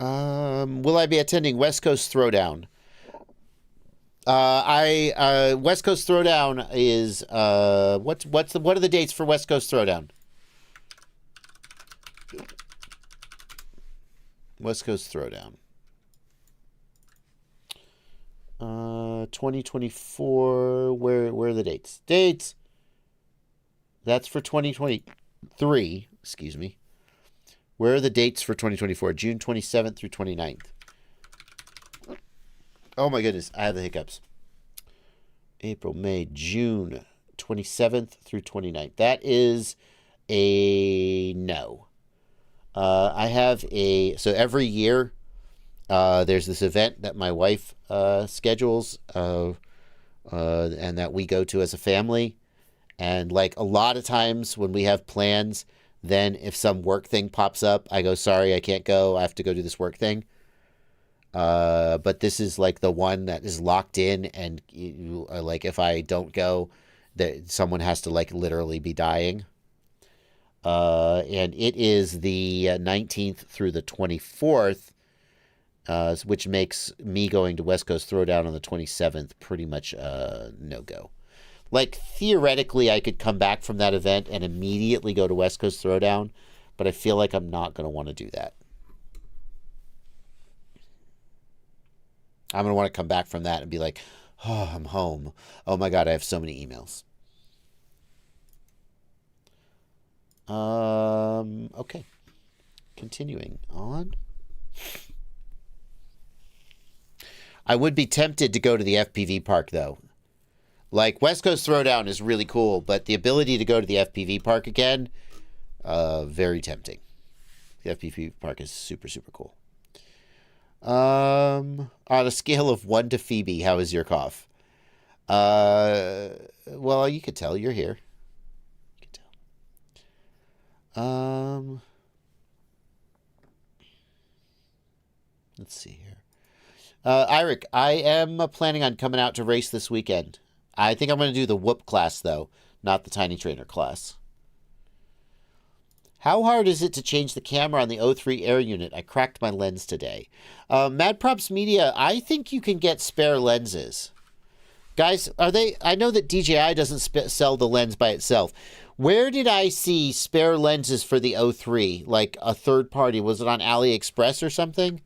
Will I be attending West Coast Throwdown? West Coast Throwdown is what are the dates for West Coast Throwdown? West Coast Throwdown. 2024. Where are the dates? Dates. That's for 2023. Excuse me. Where are the dates for 2024? June 27th through 29th. Oh my goodness, I have the hiccups. April, May, June 27th through 29th. That is a no. I have so every year there's this event that my wife schedules and that we go to as a family. And like a lot of times when we have plans, then if some work thing pops up, I go, sorry, I can't go. I have to go do this work thing. But this is like the one that is locked in, and like if I don't go, that someone has to like literally be dying. And it is the 19th through the 24th, which makes me going to West Coast Throwdown on the 27th pretty much no-go. Like, theoretically, I could come back from that event and immediately go to West Coast Throwdown, but I feel like I'm not going to want to do that. I'm going to want to come back from that and be like, oh, I'm home. Oh my God, I have so many emails. Okay. Continuing on. I would be tempted to go to the FPV park, though. Like, West Coast Throwdown is really cool, but the ability to go to the FPV park again, very tempting. The FPV park is super, super cool. On a scale of 1 to Phoebe, how is your cough? Well, you could tell you're here. You could tell. Let's see here. Iric, I am planning on coming out to race this weekend. I think I'm going to do the whoop class, though, not the tiny trainer class. How hard is it to change the camera on the O3 Air unit? I cracked my lens today. Mad Props Media, I think you can get spare lenses. Guys, are they... I know that DJI doesn't sell the lens by itself. Where did I see spare lenses for the O3? Like a third party? Was it on AliExpress or something?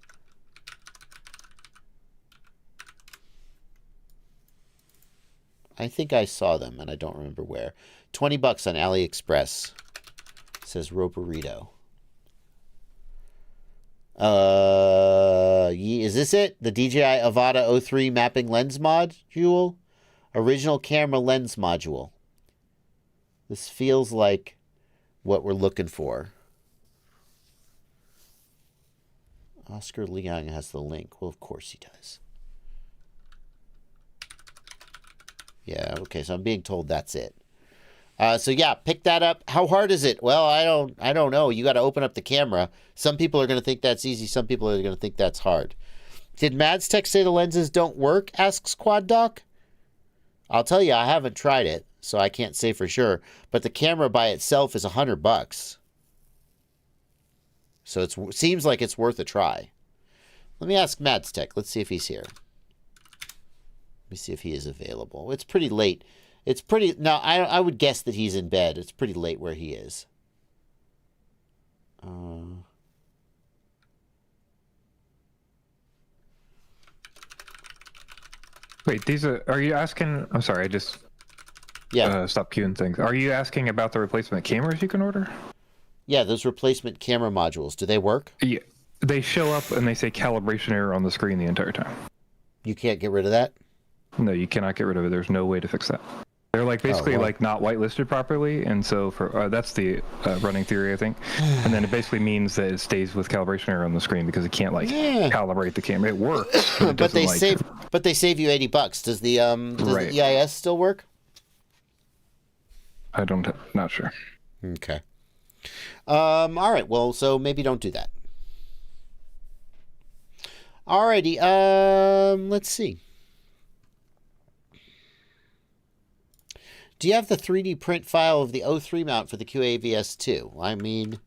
I think I saw them, and I don't remember where. $20 on AliExpress. Says Roberito. Is this it? The DJI Avata 03 mapping lens module? Original camera lens module. This feels like what we're looking for. Oscar Leong has the link. Well, of course he does. Yeah, okay, so I'm being told that's it. So yeah, pick that up. How hard is it? Well, I don't know. You got to open up the camera. Some people are going to think that's easy. Some people are going to think that's hard. Did Mads Tech say the lenses don't work? Asks Quad Doc. I'll tell you, I haven't tried it, so I can't say for sure. But the camera by itself is $100. So it seems like it's worth a try. Let me ask Mads Tech. Let's see if he's here. Let me see if he is available. It's pretty late. It's pretty... No, I would guess that he's in bed. It's pretty late where he is. Wait, these are you asking... I'm sorry, I just... Yeah. Stop queuing things. Are you asking about the replacement cameras you can order? Yeah, those replacement camera modules. Do they work? Yeah. They show up and they say calibration error on the screen the entire time. You can't get rid of that? No, you cannot get rid of it. There's no way to fix that. They're like basically like not whitelisted properly, and so for that's the running theory, I think. And then it basically means that it stays with calibration error on the screen because it can't calibrate the camera. It works, but they save you $80. Does the the EIS still work? Not sure. Okay. All right. Well, so maybe don't do that. Alrighty. Let's see. Do you have the 3D print file of the O3 mount for the QAVS2? I mean,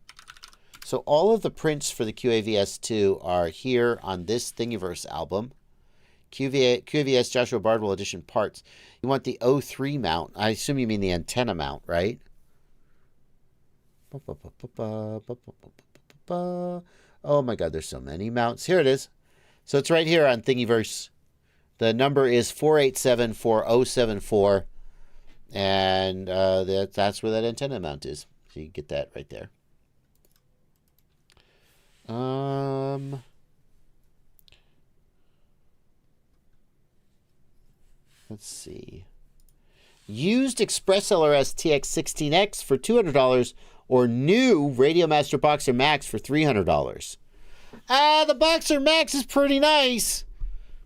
so all of the prints for the QAVS2 are here on this Thingiverse album. QAVS Joshua Bardwell Edition parts. You want the O3 mount. I assume you mean the antenna mount, right? Oh my God, there's so many mounts. Here it is. So it's right here on Thingiverse. The number is 4874074. And that's where that antenna mount is. So you get that right there. Let's see. Used Express LRS TX16X for $200 or new Radiomaster Boxer Max for $300. The Boxer Max is pretty nice.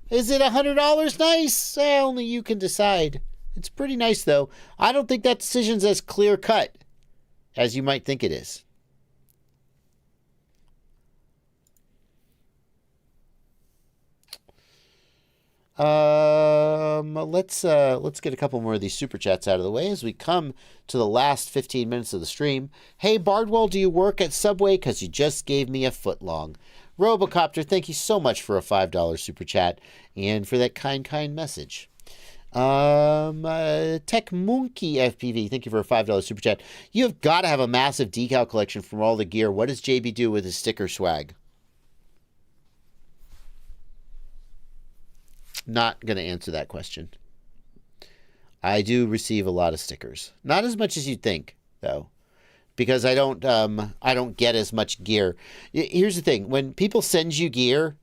Is it $100 nice? Only you can decide. It's pretty nice, though. I don't think that decision's as clear-cut as you might think it is. Let's get a couple more of these super chats out of the way as we come to the last 15 minutes of the stream. Hey, Bardwell, do you work at Subway? Because you just gave me a foot long. Robocopter, thank you so much for a $5 super chat and for that kind message. Tech Monkey FPV, thank you for a $5 super chat. You have got to have a massive decal collection from all the gear. What does JB do with his sticker swag? Not going to answer that question. I do receive a lot of stickers. Not as much as you'd think, though, because I don't get as much gear. Here's the thing. When people send you gear,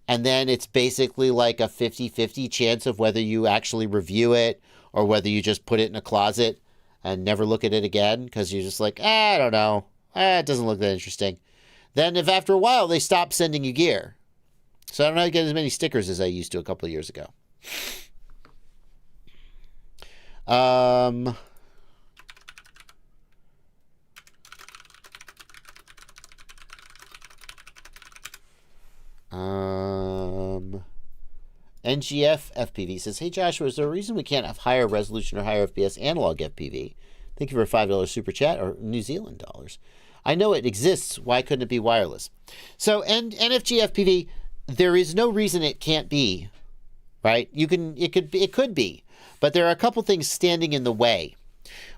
and then it's basically like a 50-50 chance of whether you actually review it or whether you just put it in a closet and never look at it again because you're just like, I don't know. It doesn't look that interesting. Then if after a while they stop sending you gear. So I don't know how to get as many stickers as I used to a couple of years ago. NGF FPV says, hey Joshua, is there a reason we can't have higher resolution or higher FPS analog FPV? Thank you for a $5 super chat, or New Zealand dollars. I know it exists. Why couldn't it be wireless? So NFG FPV, there is no reason it can't be, right? It could be, but there are a couple things standing in the way.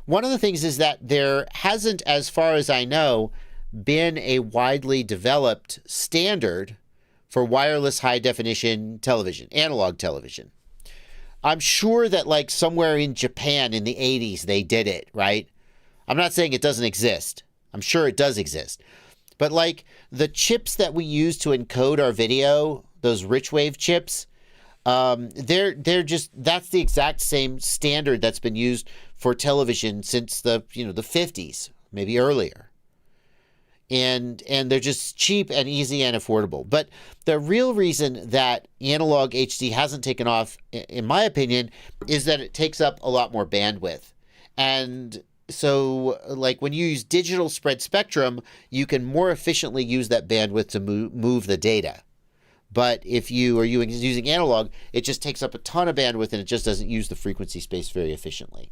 One of the things is that there hasn't, as far as I know, been a widely developed standard for wireless high definition television, analog television. I'm sure that like somewhere in Japan in the 80s they did it, right? I'm not saying it doesn't exist. I'm sure it does exist. But like the chips that we use to encode our video, those rich wave chips, they're just, that's the exact same standard that's been used for television since the 50s, maybe earlier. And they're just cheap and easy and affordable. But the real reason that analog HD hasn't taken off, in my opinion, is that it takes up a lot more bandwidth. And so, like, when you use digital spread spectrum, you can more efficiently use that bandwidth to move the data. But if you are using analog, it just takes up a ton of bandwidth and it just doesn't use the frequency space very efficiently.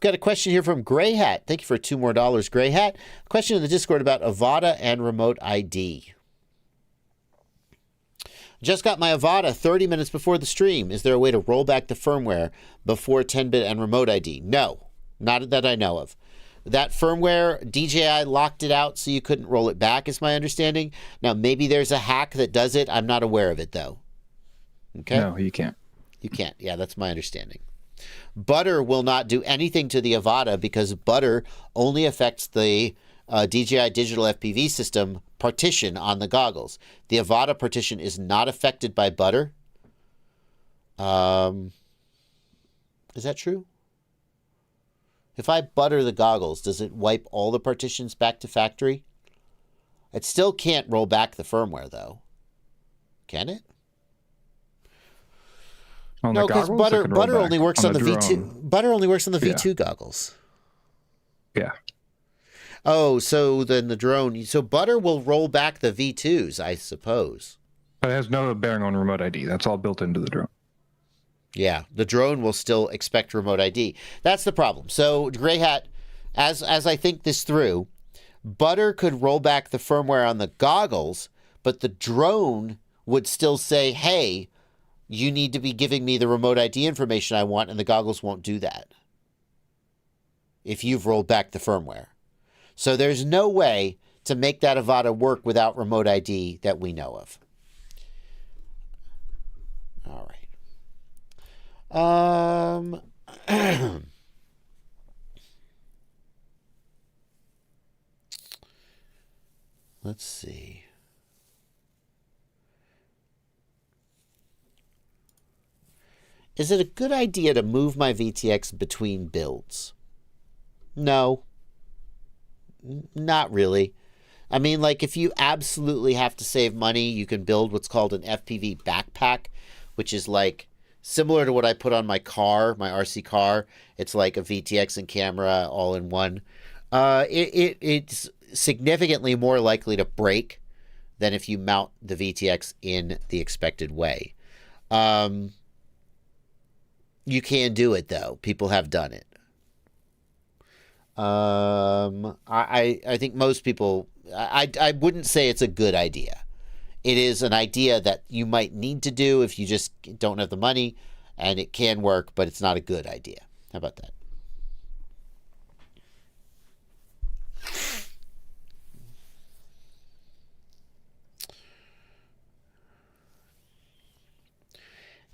Got a question here from Gray Hat. Thank you for $2 more, Gray Hat. Question in the Discord about Avada and remote ID. Just got my Avada 30 minutes before the stream. Is there a way to roll back the firmware before 10-bit and remote ID? No, not that I know of. That firmware, DJI locked it out so you couldn't roll it back, is my understanding. Now, maybe there's a hack that does it. I'm not aware of it, though. Okay? No, you can't. You can't. Yeah, that's my understanding. Butter will not do anything to the Avada because Butter only affects the DJI digital FPV system partition on the goggles. The Avada partition is not affected by Butter. Is that true? If I butter the goggles, does it wipe all the partitions back to factory? It still can't roll back the firmware, though. Can it? No, because Butter only works on the V2. Butter only works on the V2 goggles. Yeah. Oh, so then the drone. So Butter will roll back the V2s, I suppose. But it has no bearing on remote ID. That's all built into the drone. Yeah, the drone will still expect remote ID. That's the problem. So Gray Hat, as I think this through, Butter could roll back the firmware on the goggles, but the drone would still say, hey, you need to be giving me the remote ID information I want, and the goggles won't do that if you've rolled back the firmware. So there's no way to make that Avada work without remote ID that we know of. All right. Let's see. Is it a good idea to move my VTX between builds? No. Not really. I mean, like, if you absolutely have to save money, you can build what's called an FPV backpack, which is like similar to what I put on my car, my RC car. It's like a VTX and camera all in one. It's significantly more likely to break than if you mount the VTX in the expected way. You can do it, though. People have done it. I think most people, I wouldn't say it's a good idea. It is an idea that you might need to do if you just don't have the money, and it can work, but it's not a good idea. How about that?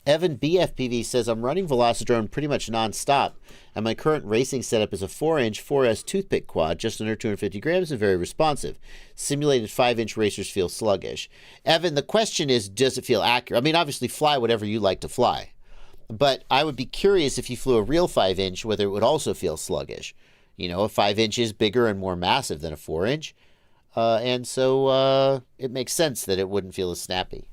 Evan BFPV says, I'm running Velocidrone pretty much nonstop, and my current racing setup is a 4-inch 4S toothpick quad, just under 250 grams and very responsive. Simulated 5-inch racers feel sluggish. Evan, the question is, does it feel accurate? I mean, obviously fly whatever you like to fly. But I would be curious if you flew a real 5-inch, whether it would also feel sluggish. You know, a 5-inch is bigger and more massive than a 4-inch. And so it makes sense that it wouldn't feel as snappy.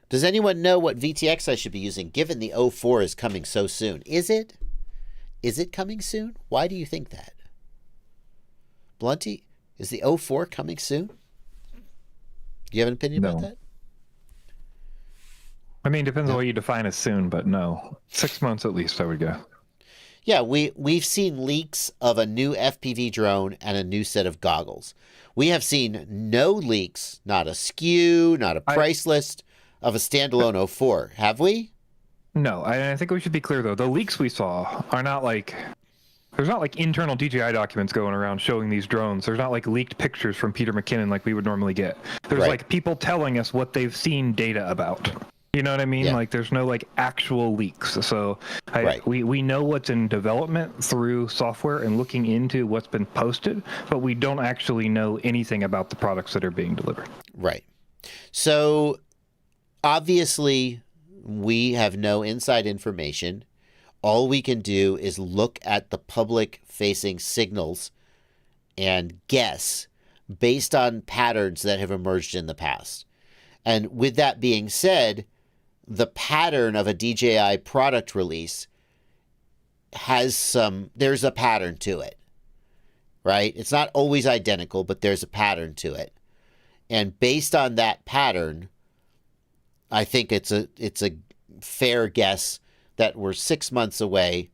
Does anyone know what VTX I should be using given the 04 is coming so soon? Is it? Is it coming soon? Why do you think that? Blunty, is the 04 coming soon? Do you have an opinion about that? I mean, depends on what you define as soon, but no. 6 months at least, I would go. Yeah, we've seen leaks of a new FPV drone and a new set of goggles. We have seen no leaks, not a SKU, not a price list of a standalone 04. Have we? No, I think we should be clear, though. The leaks we saw are not like... There's not like internal DJI documents going around showing these drones. There's not like leaked pictures from Peter McKinnon like we would normally get. There's like people telling us what they've seen data about. You know what I mean? Yeah. Like there's no like actual leaks. So we know what's in development through software and looking into what's been posted, but we don't actually know anything about the products that are being delivered. Right. So obviously we have no inside information. All we can do is look at the public-facing signals and guess based on patterns that have emerged in the past. And with that being said, the pattern of a DJI product release there's a pattern to it, right? It's not always identical, but there's a pattern to it. And based on that pattern, I think it's a fair guess that we're 6 months away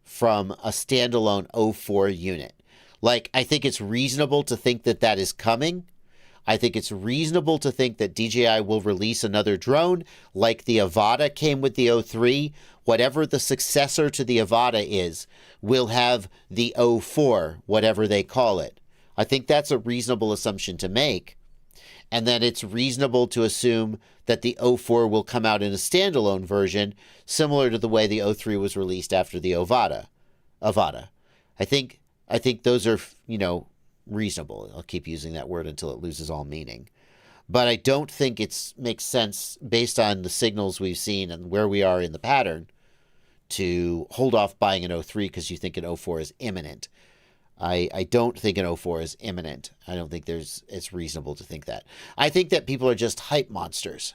from a standalone 04 unit. Like, I think it's reasonable to think that that is coming. I think it's reasonable to think that DJI will release another drone like the Avata came with the 03. Whatever the successor to the Avata is, will have the 04, whatever they call it. I think that's a reasonable assumption to make. And then it's reasonable to assume that the 04 will come out in a standalone version, similar to the way the 03 was released after the Avata. I think those are, reasonable. I'll keep using that word until it loses all meaning. But I don't think it makes sense, based on the signals we've seen and where we are in the pattern, to hold off buying an 03 because you think an 04 is imminent. I don't think an 04 is imminent. I don't think it's reasonable to think that. I think that people are just hype monsters.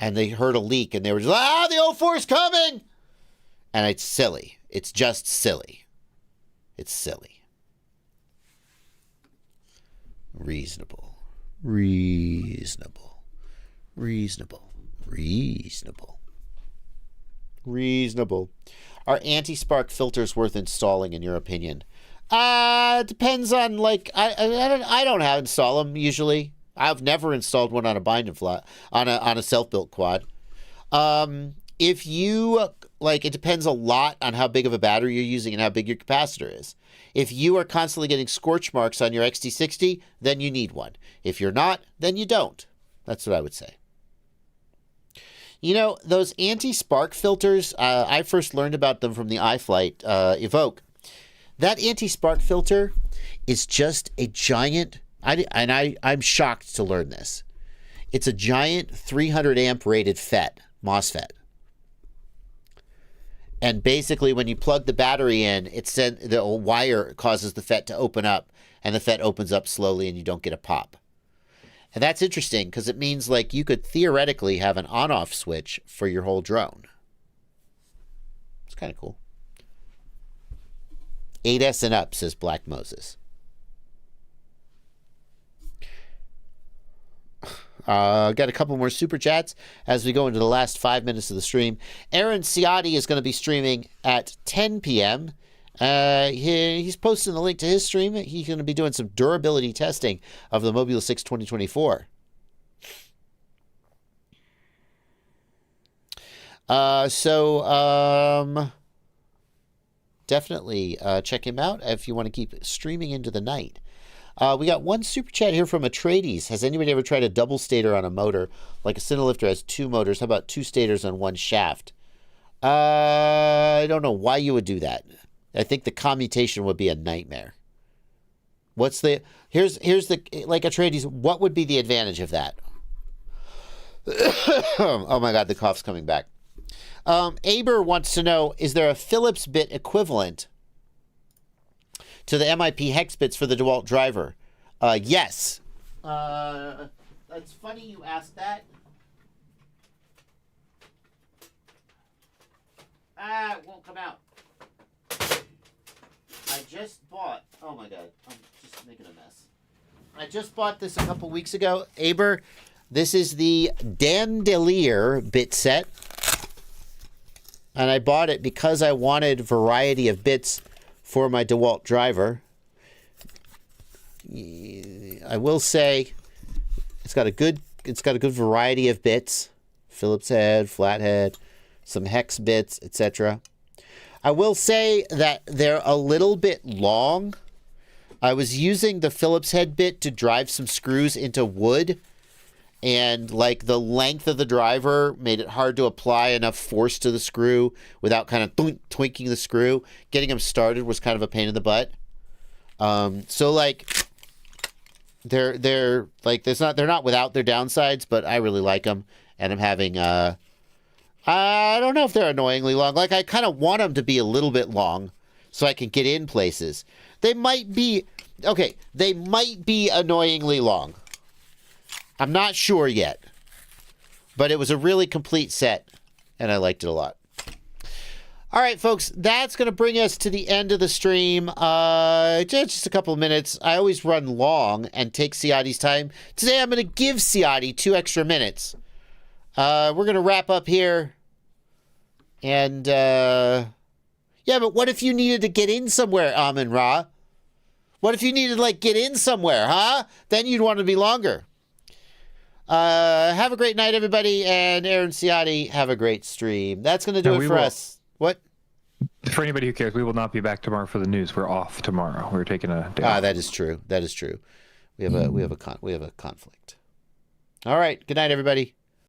And they heard a leak and they were just, the 04 is coming! And it's silly. It's just silly. It's silly. Reasonable. Are anti-spark filters worth installing, in your opinion? It depends on, I don't have install them usually. I've never installed one on a bind and fly on a self-built quad. If you it depends a lot on how big of a battery you're using and how big your capacitor is. If you are constantly getting scorch marks on your XT60, then you need one. If you're not, then you don't. That's what I would say. Those anti-spark filters, I first learned about them from the iFlight Evoke. That anti-spark filter is just a giant, I'm shocked to learn this. It's a giant 300 amp rated MOSFET. And basically when you plug the battery in, the wire causes the FET to open up, and the FET opens up slowly and you don't get a pop. And that's interesting because it means you could theoretically have an on-off switch for your whole drone. It's kind of cool. 8S and up, says Black Moses. Got a couple more super chats as we go into the last 5 minutes of the stream. Aaron Ciotti is going to be streaming at 10 p.m. He's posting the link to his stream. He's going to be doing some durability testing of the Mobile 6 2024. Definitely check him out if you want to keep streaming into the night. We got one super chat here from Atreides. Has anybody ever tried a double stator on a motor? Like a Cinelifter has two motors. How about two stators on one shaft? I don't know why you would do that. I think the commutation would be a nightmare. What's the here's the like Atreides, what would be the advantage of that? Oh my god, the cough's coming back. Aber wants to know, is there a Phillips bit equivalent to the MIP hex bits for the DeWalt driver? Yes. That's funny you asked that. It won't come out. I just bought, oh my god, I'm just making a mess. I just bought this a couple weeks ago. Aber, this is the Dandelier bit set. And I bought it because I wanted variety of bits for my DeWalt driver. I will say it's got a good variety of bits. Phillips head, flathead, some hex bits, etc. I will say that they're a little bit long. I was using the Phillips head bit to drive some screws into wood, and like the length of the driver made it hard to apply enough force to the screw without kind of twinking the screw. Getting them started was kind of a pain in the butt. So like they're like they're not without their downsides, but I really like them, and I'm having I don't know if they're annoyingly long. Like I kind of want them to be a little bit long so I can get in places. They might be annoyingly long. I'm not sure yet, but it was a really complete set, and I liked it a lot. All right, folks, that's going to bring us to the end of the stream. Just a couple of minutes. I always run long and take Ciati's time. Today, I'm going to give Ciati 2 extra minutes. We're going to wrap up here. And, yeah, but what if you needed to get in somewhere, Amin Ra? What if you needed to, like, get in somewhere, huh? Then you'd want to be longer. Have a great night, everybody, and Aaron Ciati, have a great stream. That's going to do it for us. What? For anybody who cares, we will not be back tomorrow for the news. We're off tomorrow. We're taking a day off. That is true. That is true. We have a conflict. All right. Good night, everybody.